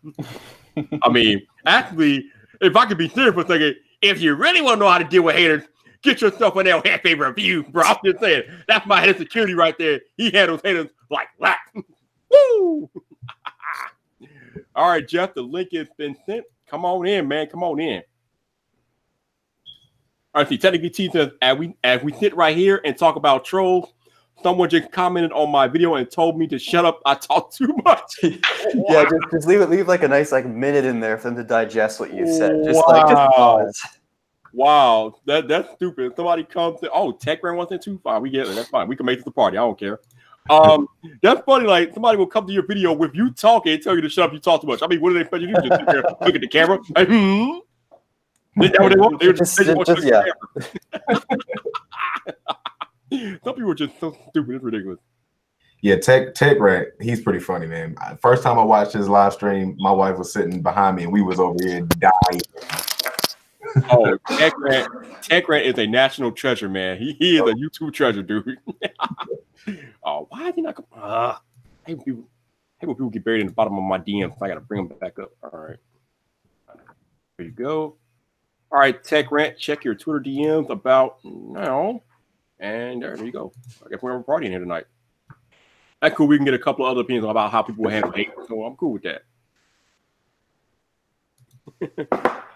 I mean, actually, if I could be serious for a second, if you really want to know how to deal with haters, get yourself an El Jefe review, bro. I'm just saying, that's my head of security right there. He handles haters like that. Woo! All right, Jeff, the link has been sent. Come on in, man. Come on in. All right, see, technically, teachers, as we sit right here and talk about trolls, someone just commented on my video and told me to shut up. I talk too much. Yeah, just leave like a nice like minute in there for them to digest what you said. Just Wow. pause. Wow, that's stupid. Somebody comes to, oh, Tech ran 1.25. We get it. That's fine. We can make this a party. I don't care. That's funny. Like somebody will come to your video with you talking and tell you to shut up. You talk too much. I mean, what do they expect you to do? Just sit there, look at the camera. Like, Is that what they want? They were just yeah. Some people are just so stupid. It's ridiculous. Yeah, Tech Rat, he's pretty funny, man. First time I watched his live stream, my wife was sitting behind me and we was over here dying. Oh, Tech Rat is a national treasure, man. He is a YouTube treasure, dude. Oh, why did he not come? I hate when people get buried in the bottom of my DMs. So I got to bring them back up. All right. There you go. All right, Tech Rant, check your Twitter DMs about now. And there you go. I guess we're having a party in here tonight. That's cool. We can get a couple of other opinions about how people handle hate. So I'm cool with that.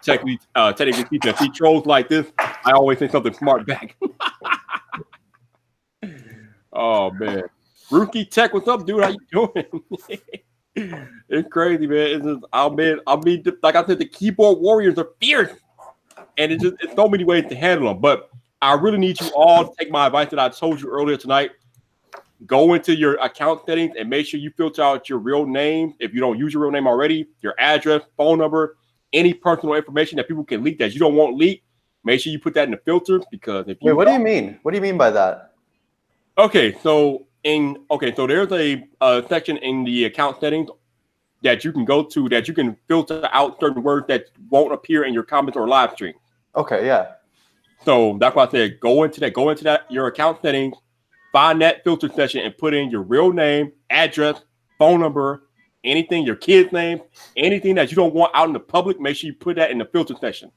Technically, if he trolls like this, I always say something smart back. Oh man, Rookie Tech, what's up, dude? How you doing? It's crazy, man. It's just, I mean, like I said, the keyboard warriors are fierce, and it's so many ways to handle them. But I really need you all to take my advice that I told you earlier tonight. Go into your account settings and make sure you filter out your real name if you don't use your real name already, your address, phone number, any personal information that people can leak that you don't want leaked. Make sure you put that in the filter because if you Wait, what do you mean? What do you mean by that? Okay, so there's a section in the account settings that you can go to that you can filter out certain words that won't appear in your comments or live stream. Okay, yeah. So that's why I said go into that your account settings, find that filter section and put in your real name, address, phone number, anything, your kid's name, anything that you don't want out in the public. Make sure you put that in the filter section.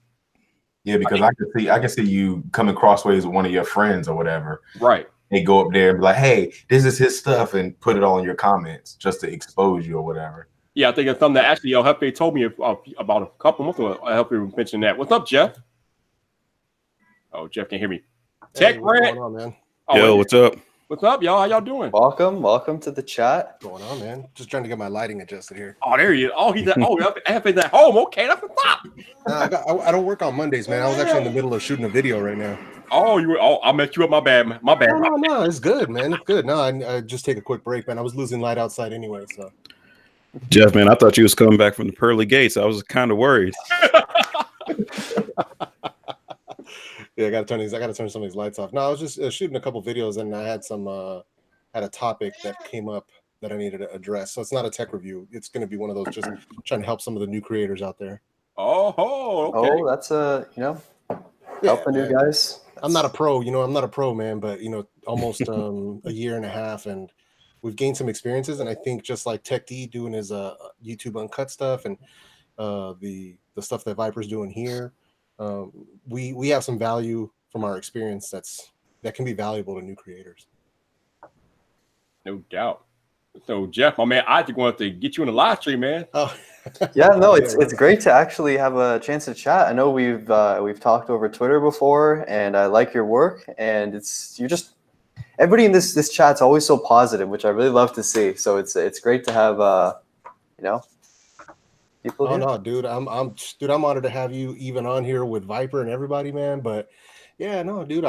Yeah, because I can see you coming crossways with one of your friends or whatever. Right. They go up there and be like, "Hey, this is his stuff," and put it all in your comments just to expose you or whatever. Yeah, I think it's something that actually El Jefe told me about a couple months ago. El Jefe mentioned that. What's up, Jeff? Oh, Jeff can't hear me. Hey, Tech what's Rant. going on, man? Oh, Yo, what's up? What's up, y'all? How y'all doing? Welcome to the chat. What's going on, man? Just trying to get my lighting adjusted here. Oh, there he is. Oh, he's at Jefe's at home. Okay, that's what's up. I don't work on Mondays, man. I was actually in the middle of shooting a video right now. Oh, I messed you up. My bad. My bad. No, it's good, man. It's good. No, I just take a quick break, man. I was losing light outside anyway, so. Jeff, man, I thought you was coming back from the pearly gates. I was kind of worried. Yeah, I gotta turn some of these lights off. No, I was just shooting a couple videos, and I had had a topic that came up that I needed to address. So it's not a tech review. It's going to be one of those just trying to help some of the new creators out there. Okay. Oh, that's help the new guys. I'm not a pro, I'm not a pro, man, but almost a year and a half, and we've gained some experiences. And I think just like Tech D doing his YouTube Uncut stuff and the stuff that Viper's doing here, we have some value from our experience that can be valuable to new creators. No doubt. So Jeff, my man, Isaac wanted to get you in the live stream, man. Oh, yeah, no, it's great to actually have a chance to chat. I know we've talked over Twitter before, and I like your work. And everybody in this chat's always so positive, which I really love to see. So it's great to have people. Oh no, dude, I'm honored to have you even on here with Viper and everybody, man. But yeah, no, dude,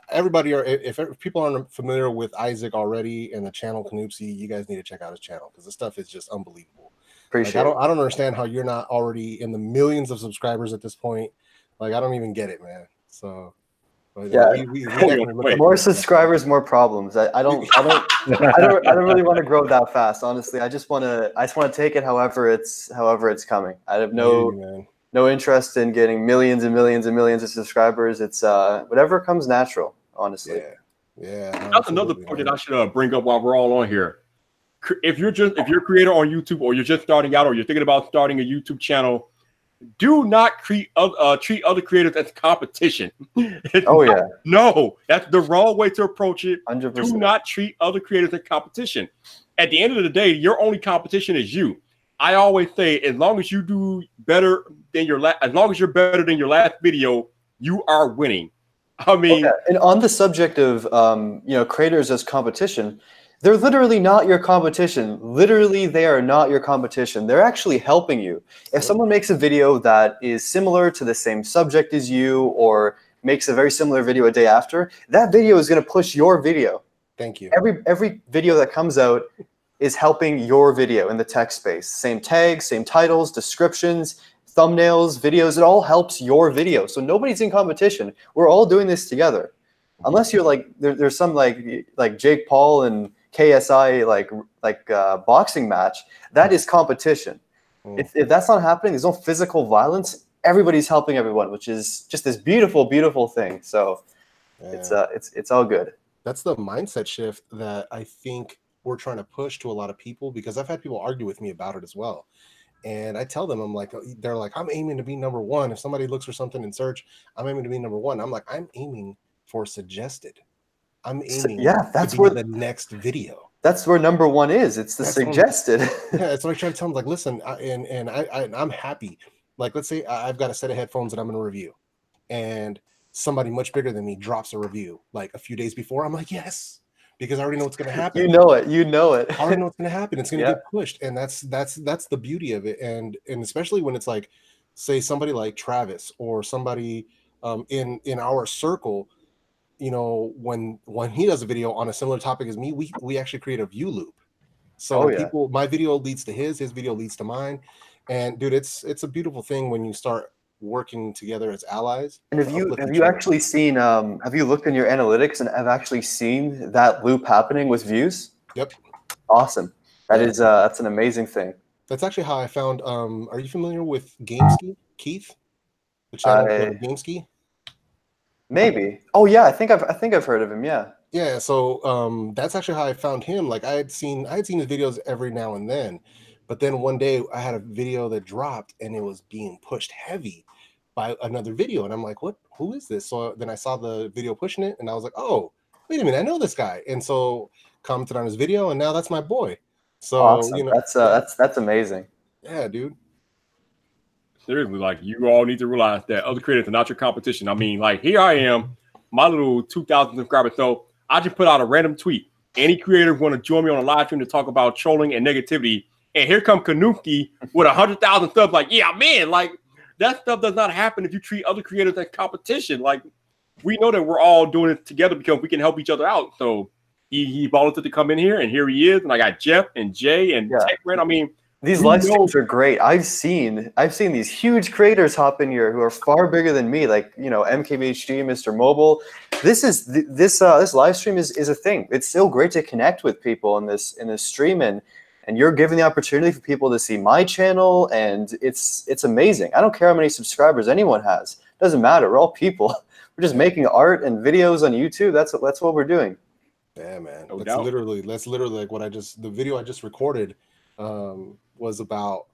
everybody if people aren't familiar with Isaac already and the channel Canoopsy, you guys need to check out his channel because the stuff is just unbelievable. Appreciate I don't understand how you're not already in the millions of subscribers at this point. Like I don't even get it, man. So yeah, more subscribers, more problems. I don't really want to grow that fast, honestly. I just want to take it however it's coming. I have no interest in getting millions and millions and millions of subscribers. It's whatever comes natural, honestly. Yeah. That's another point that I should bring up while we're all on here. if you're a creator on YouTube, or you're just starting out, or you're thinking about starting a YouTube channel, do not treat other creators as competition. Oh yeah, no, that's the wrong way to approach it. 100%. Do not treat other creators as competition. At the end of the day, your only competition is you. I always say, as long as you do better than as long as you're better than your last video, you are winning. I mean, and on the subject of creators as competition, they're literally not your competition. Literally, they are not your competition. They're actually helping you. If someone makes a video that is similar to the same subject as you, or makes a very similar video a day after, that video is going to push your video. Thank you. Every video that comes out is helping your video in the tech space. Same tags, same titles, descriptions, thumbnails, videos. It all helps your video. So nobody's in competition. We're all doing this together. Unless you're like there's some like Jake Paul and KSI like boxing match, that is competition. If that's not happening, there's no physical violence. Everybody's helping everyone, which is just this beautiful, beautiful thing. So it's all good. That's the mindset shift that I think we're trying to push to a lot of people, because I've had people argue with me about it as well. And I tell them, they're like, I'm aiming to be number one. If somebody looks for something in search, I'm aiming to be number one. I'm like, I'm aiming for suggested. I'm aiming that's to be where the next video. That's where number one is. It's the suggested. It's like trying to tell them, like, listen, I'm happy. Like, let's say I've got a set of headphones that I'm going to review, and somebody much bigger than me drops a review like a few days before. I'm like, yes, because I already know what's going to happen. You know it. I already know what's going to happen. It's going to get pushed, and that's the beauty of it. And especially when it's like, say, somebody like Travis or somebody in our circle, you know, when he does a video on a similar topic as me, we actually create a view loop. So my video leads to his video leads to mine, and dude, it's a beautiful thing when you start working together as allies. And have you actually seen have you looked in your analytics and have actually seen that loop happening with views? Yep. Awesome. That's an amazing thing. That's actually how I found are you familiar with GameSki, Keith? The channel GameSki? Maybe. Oh yeah, I think I've heard of him, yeah. Yeah, so that's actually how I found him. Like I had seen his videos every now and then, but then one day I had a video that dropped and it was being pushed heavy by another video, and I'm like, who is this? So then I saw the video pushing it, and I was like, oh, wait a minute, I know this guy. And so commented on his video, and now that's my boy. So awesome. You know, that's amazing. Yeah, dude. Seriously, like, you all need to realize that other creators are not your competition. I mean, like, here I am, my little 2,000 subscribers. So I just put out a random tweet. Any creator want to join me on a live stream to talk about trolling and negativity? And here come Kanuki with 100,000 subs. Like, yeah, man, like, that stuff does not happen if you treat other creators as competition. Like, we know that we're all doing it together because we can help each other out. So he volunteered to come in here, and here he is. And I got Jeff and Jay and TechRent. I mean, these live streams are great. I've seen these huge creators hop in here who are far bigger than me, like, you know, MKBHD, Mr. Mobile. This live stream is a thing. It's still great to connect with people in this stream, and you're giving the opportunity for people to see my channel, and it's amazing. I don't care how many subscribers anyone has. It doesn't matter. We're all people. We're just making art and videos on YouTube. That's what we're doing. Yeah, man. That's literally like the video I just recorded was about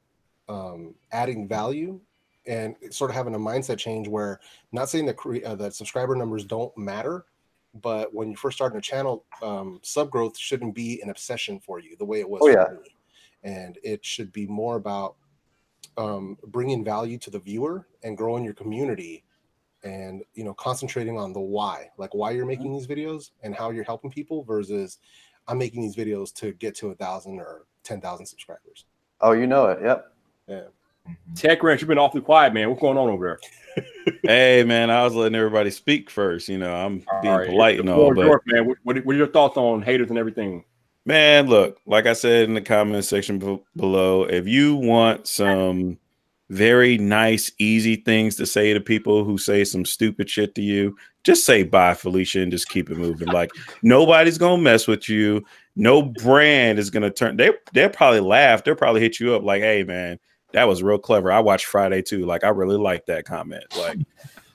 adding value and sort of having a mindset change where, not saying that subscriber numbers don't matter, but when you're first starting a channel, sub growth shouldn't be an obsession for you the way it was for me. And it should be more about bringing value to the viewer and growing your community, and, you know, concentrating on the why, like why you're making these videos and how you're helping people, versus I'm making these videos to get to 1,000 or 10,000 subscribers. Oh, you know it. Yep. Yeah. TechRent, you've been awfully quiet, man. What's going on over there? Hey, man, I was letting everybody speak first. You know, I'm being polite and all. But York, man, what are your thoughts on haters and everything? Man, look, like I said in the comment section below, if you want some very nice, easy things to say to people who say some stupid shit to you, just say bye, Felicia, and just keep it moving. Like, nobody's gonna mess with you. No brand is gonna turn. They'll probably laugh. They'll probably hit you up like, "Hey, man, that was real clever. I watched Friday too. Like, I really like that comment." Like,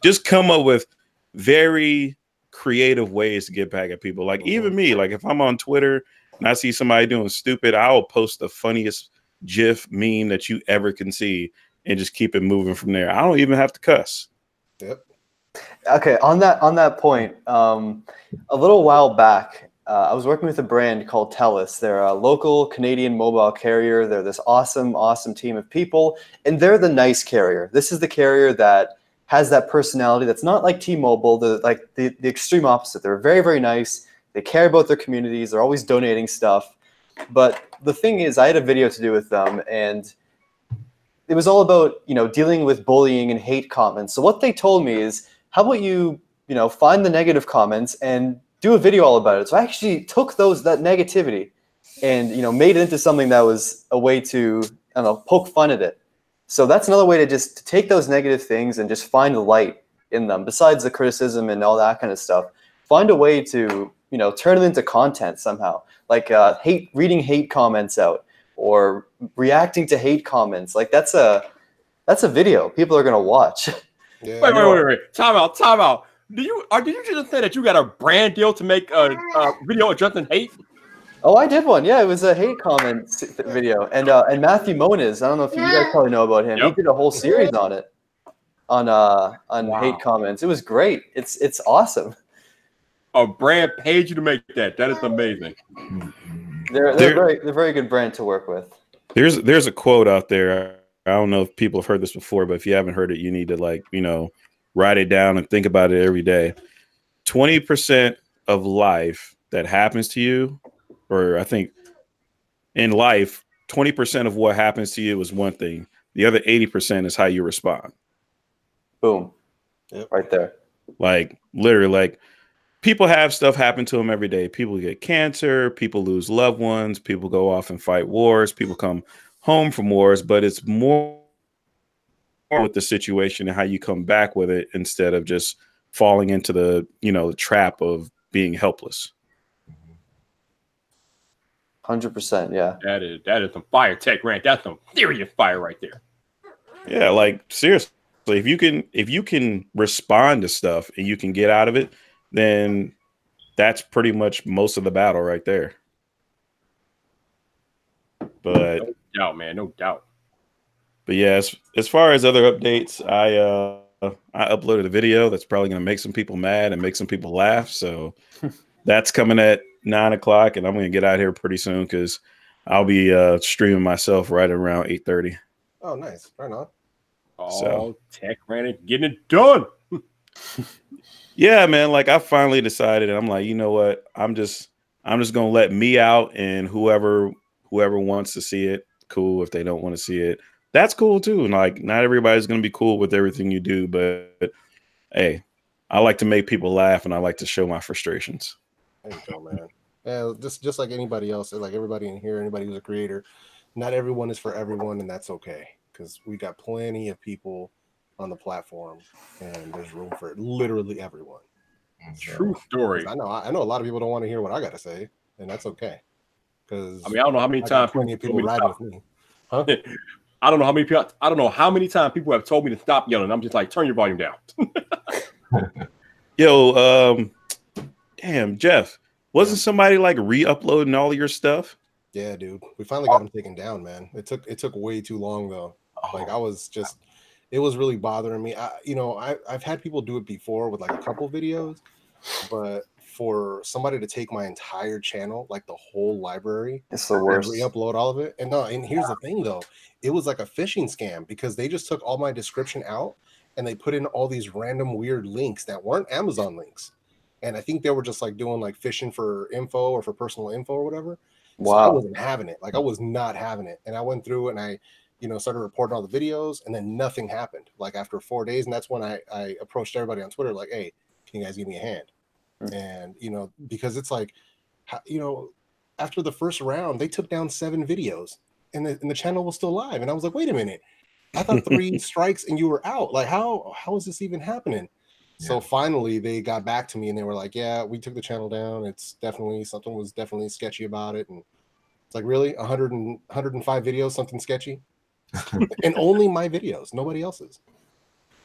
just come up with very creative ways to get back at people. Like, even me, like, if I'm on Twitter and I see somebody doing stupid, I'll post the funniest GIF meme that you ever can see and just keep it moving from there. I don't even have to cuss. Yep. Okay, on that point, a little while back, I was working with a brand called TELUS. They're a local Canadian mobile carrier. They're this awesome team of people, and they're the nice carrier. This is the carrier that has that personality that's not like T-Mobile. They're like the extreme opposite. They're very, very nice. They care about their communities. They're always donating stuff. But the thing is, I had a video to do with them, and it was all about, dealing with bullying and hate comments. So what they told me is, how about you find the negative comments and do a video all about it. So I actually took that negativity and, made it into something that was a way to, poke fun at it. So that's another way to just take those negative things and just find the light in them. Besides the criticism and all that kind of stuff, find a way to, turn it into content somehow. Like reading hate comments out or reacting to hate comments. Like that's a video people are going to watch. Yeah, Wait. Time out. Did you just say that you got a brand deal to make a video addressing hate? Oh, I did one. Yeah, it was a hate comment video. And Matthew Moniz, I don't know if you guys probably know about him. Yep. He did a whole series on it, on hate comments. It was great. It's awesome. A brand paid you to make that. That is amazing. They're very good brand to work with. There's a quote out there. I don't know if people have heard this before, but if you haven't heard it, you need to write it down and think about it every day. 20% of life that happens to you, or I think in life, 20% of what happens to you is one thing. The other 80% is how you respond. Boom. Yep. Right there. Like literally, like people have stuff happen to them every day. People get cancer, people lose loved ones, people go off and fight wars, people come home from wars, but it's more with the situation and how you come back with it instead of just falling into the trap of being helpless. 100%, yeah. That is some fire, Tech Rant. That's some serious fire right there. Yeah, like seriously, if you can respond to stuff and you can get out of it, then that's pretty much most of the battle right there. But no doubt, man, no doubt. But yeah, as far as other updates, I uploaded a video that's probably going to make some people mad and make some people laugh. So that's coming at 9 o'clock, and I'm going to get out here pretty soon because I'll be streaming myself right around 8:30. Oh, nice. Right on. Oh, Tech Rant getting it done. Yeah, man. Like I finally decided, and I'm like, you know what? I'm just going to let me out, and whoever wants to see it, cool. If they don't want to see it, that's cool too. And like, not everybody's going to be cool with everything you do, but hey, I like to make people laugh and I like to show my frustrations. There you go, man. Yeah, just like anybody else, like everybody in here, anybody who's a creator, not everyone is for everyone, and that's okay because we got plenty of people on the platform, and there's room for literally everyone. True story. I know a lot of people don't want to hear what I got to say, and that's okay. Because I don't know how many times people riding with me. Huh? I don't know how many times people have told me to stop yelling. I'm just like, turn your volume down. Yo, damn, Jeff, wasn't somebody like re-uploading all of your stuff? Yeah, dude. We finally got them taken down, man. It took way too long though. Like it was really bothering me. I've had people do it before with like a couple videos, but for somebody to take my entire channel, like the whole library, it's the worst. Re-upload all of it. And here's the thing though, it was like a phishing scam because they just took all my description out and they put in all these random weird links that weren't Amazon links. And I think they were just like doing like phishing for info or for personal info or whatever. Wow. So I wasn't having it. Like I was not having it. And I went through and I, started reporting all the videos and then nothing happened. Like after 4 days. And that's when I approached everybody on Twitter like, hey, can you guys give me a hand? And, because it's like, after the first round, they took down 7 videos and the channel was still live. And I was like, wait a minute. I thought 3 strikes and you were out. Like, how is this even happening? Yeah. So finally they got back to me and they were like, yeah, we took the channel down. Something was definitely sketchy about it. And it's like, really 105 videos, something sketchy and only my videos, nobody else's.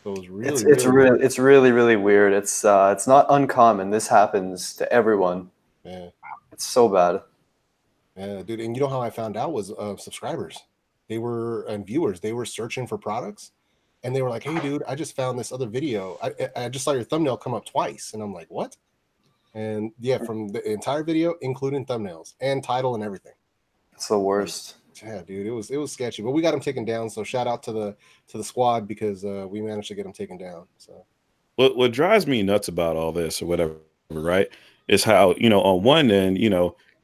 So it was it's really weird. It's not uncommon. This happens to everyone. Yeah. It's so bad. Yeah, dude. And you know how I found out was subscribers. And viewers. They were searching for products, and they were like, "Hey, dude, I just found this other video. I just saw your thumbnail come up twice," and I'm like, "What?" And yeah, from the entire video, including thumbnails and title and everything. It's the worst. Yeah, dude, it was sketchy, but we got him taken down. So shout out to the squad because we managed to get him taken down. So what drives me nuts about all this or whatever, right, is how, on one end,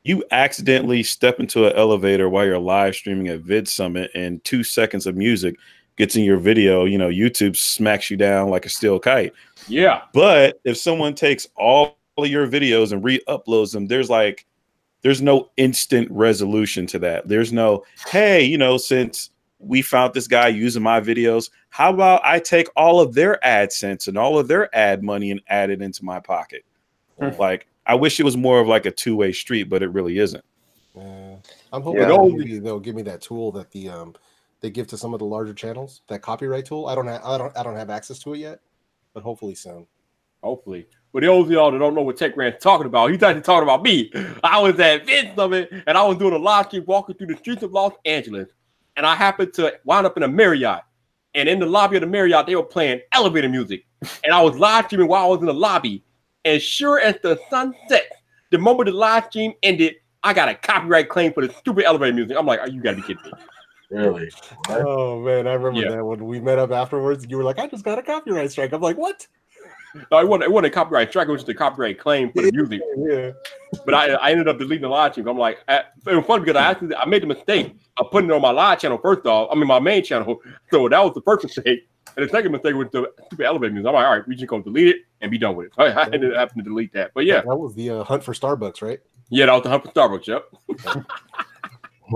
you accidentally step into an elevator while you're live streaming at Vid Summit, and 2 seconds of music gets in your video. YouTube smacks you down like a steel kite. Yeah. But if someone takes all of your videos and re-uploads them, there's no instant resolution to that. There's no, hey, since we found this guy using my videos, how about I take all of their AdSense and all of their ad money and add it into my pocket? Like, I wish it was more of like a two-way street, but it really isn't. I'm hoping maybe they'll give me that tool that they give to some of the larger channels, that copyright tool. I don't have access to it yet, but hopefully soon. Hopefully. But those of y'all that don't know what Tech Rant's talking about, he's actually talking about me. I was at Vid Summit, and I was doing a live stream walking through the streets of Los Angeles, and I happened to wind up in a Marriott. And in the lobby of the Marriott, they were playing elevator music. And I was live streaming while I was in the lobby. And sure as the sun set, the moment the live stream ended, I got a copyright claim for the stupid elevator music. I'm like, oh, you gotta be kidding me. Really? Oh man, I remember that when we met up afterwards. You were like, I just got a copyright strike. I'm like, what? No, it wasn't a copyright strike. It was just a copyright claim for the music. Yeah. But I ended up deleting the live stream. I'm like, it was funny because I made the mistake of putting it on my live channel first off. I mean, my main channel. So that was the first mistake. And the second mistake was the stupid elevator music. I'm like, all right, we just gonna delete it and be done with it. So I ended up having to delete that. But yeah, that was the hunt for Starbucks, right? Yeah, that was the hunt for Starbucks. Yep.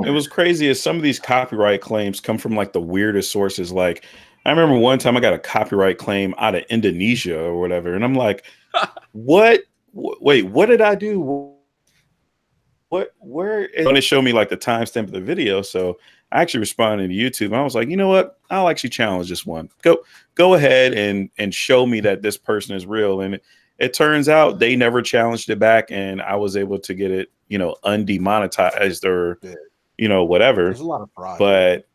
It was crazy as some of these copyright claims come from like the weirdest sources. Like, I remember one time I got a copyright claim out of Indonesia or whatever, and I'm like, "What? Wait, what did I do? What? Where?" And it showed me like the timestamp of the video, so I actually responded to YouTube. And I was like, "You know what? I'll actually challenge this one. Go ahead and show me that this person is real." And it turns out they never challenged it back, and I was able to get it, undemonetized or whatever. There's a lot of fraud, but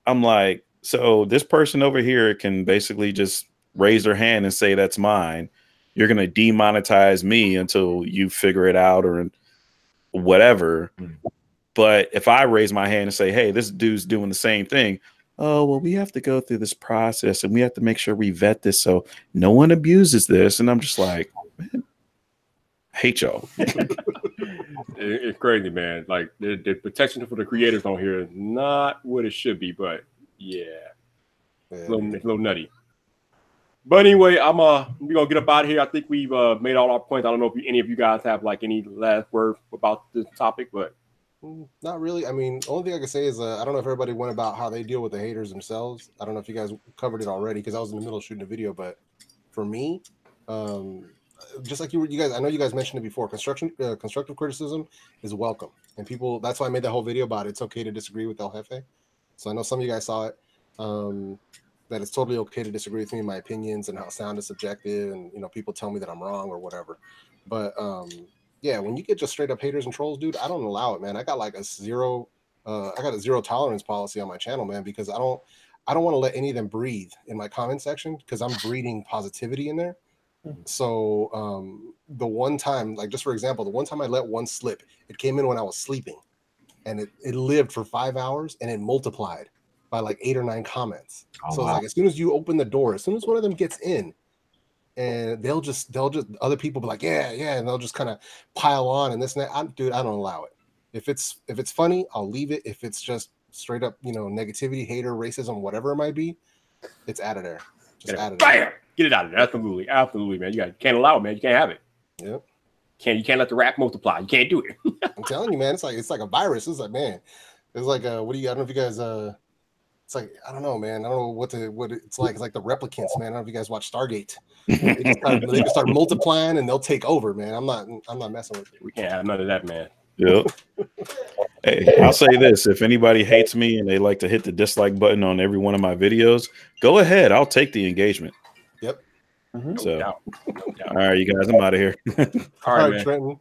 I'm like, so this person over here can basically just raise their hand and say that's mine. You're going to demonetize me until you figure it out or whatever. But if I raise my hand and say, hey, this dude's doing the same thing. Oh, well, we have to go through this process and we have to make sure we vet this so no one abuses this. And I'm just like, man, I hate y'all. It's crazy, man. Like the protection for the creators on here is not what it should be, but yeah, it's a little nutty. But anyway, we're gonna get up out of here. I think we've made all our points. I don't know if any of you guys have like any last word about this topic, but not really. I mean, the only thing I can say is I don't know if everybody went about how they deal with the haters themselves. I don't know if you guys covered it already because I was in the middle of shooting a video. But for me, just like you guys, I know you guys mentioned it before. Constructive criticism is welcome, and people. That's why I made that whole video about it's okay to disagree with El Jefe. So I know some of you guys saw it. That it's totally okay to disagree with me in my opinions and how sound is subjective, and people tell me that I'm wrong or whatever. But yeah, when you get just straight up haters and trolls, dude, I don't allow it, man. I got like a zero tolerance policy on my channel, man, because I don't want to let any of them breathe in my comment section because I'm breeding positivity in there. So the one time, like just for example, the one time I let one slip, it came in when I was sleeping, and it lived for 5 hours and it multiplied by like 8 or 9 comments. So it's like as soon as you open the door, as soon as one of them gets in, and they'll just other people be like, yeah, and they'll just kind of pile on and this and that. Dude, I don't allow it. If it's funny, I'll leave it. If it's just straight up, negativity, hater, racism, whatever it might be, it's out of there. Just out of there. Get it out of there. Absolutely, man. You can't allow it, man. You can't have it. Yep. You can't let the rap multiply. You can't do it. I'm telling you, man. It's like a virus. It's like, man. It's like I don't know if you guys it's like, I don't know, man. I don't know what it's like. It's like the replicants, man. I don't know if you guys watch Stargate. They just start multiplying and they'll take over, man. I'm not messing with it. We can't have none of that, man. Yep. Hey, I'll say this: if anybody hates me and they like to hit the dislike button on every one of my videos, go ahead. I'll take the engagement. Yep. So, no doubt. All right, you guys, I'm out of here. All right, Trenton.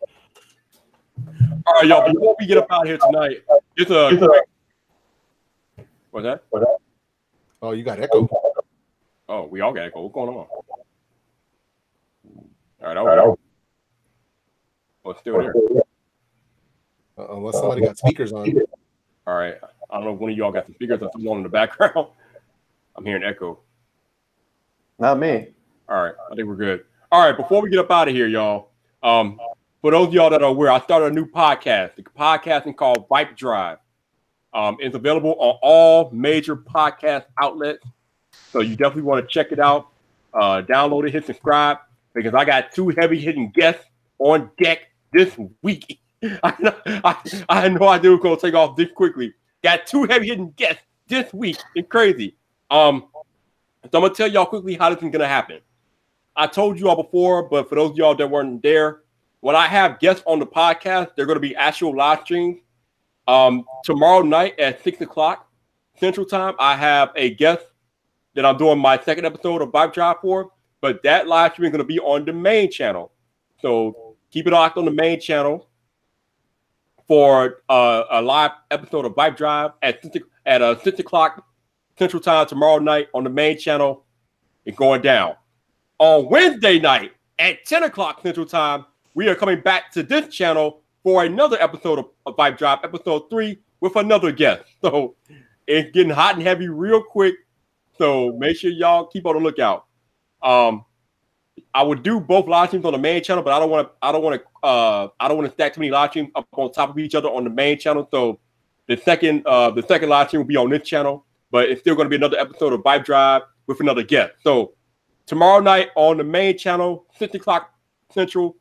All right, y'all. Before we get up out of here tonight, it's a quick. What's that? Oh, you got echo. Oh, we all got echo. What's going on? All right. Oh, it's still there. Unless somebody got speakers on. All right. I don't know if one of y'all got the speakers or something on in the background. I'm hearing echo. Not me. All right. I think we're good. All right. Before we get up out of here, y'all, for those of y'all that are aware, I started a new podcast. The podcasting called Vibe Drive. It's available on all major podcast outlets. So you definitely want to check it out. Download it, hit subscribe, because I got 2 heavy-hitting guests on deck this week. I had no idea we were going to take off this quickly. Got 2 heavy-hitting guests this week. It's crazy. So I'm going to tell y'all quickly how this is going to happen. I told you all before, but for those of y'all that weren't there, when I have guests on the podcast, they're going to be actual live streams. Tomorrow night at 6 o'clock Central Time, I have a guest that I'm doing my second episode of Vibe Drive for, but that live stream is going to be on the main channel. So keep it locked on the main channel for a live episode of Vibe Drive at 6 o'clock Central Time tomorrow night on the main channel. It's going down. On Wednesday night at 10 o'clock Central Time, we are coming back to this channel for another episode of Vibe Drive, episode 3, with another guest. So it's getting hot and heavy real quick. So make sure y'all keep on the lookout. I would do both live streams on the main channel, but I don't want to stack too many live streams up on top of each other on the main channel. So the second live stream will be on this channel, but it's still going to be another episode of Vibe Drive with another guest. So tomorrow night on the main channel, 6 o'clock Central,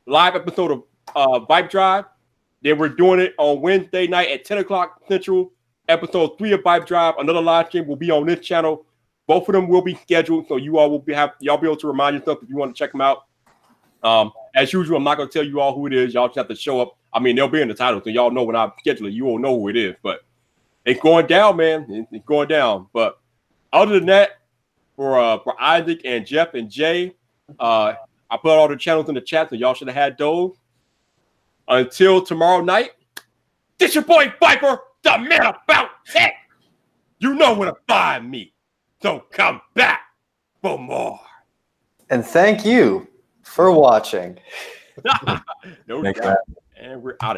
live episode of Vibe Drive. Then we're doing it on Wednesday night at 10 o'clock Central, episode 3 of Vibe Drive. Another live stream will be on this channel. Both of them will be scheduled, so you all will be able to remind yourself if you want to check them out. As usual, I'm not going to tell you all who it is. Y'all just have to show up. I mean, they'll be in the title, so y'all know when I schedule it. You will know who it is. But it's going down, man. It's going down. But other than that, for Isaac and Jeff and Jay, I put all the channels in the chat, so y'all should have had those. Until tomorrow night, this your boy Viper, the man about tech. You know where to find me. So come back for more. And thank you for watching. No Thanks, doubt. And we're out of here.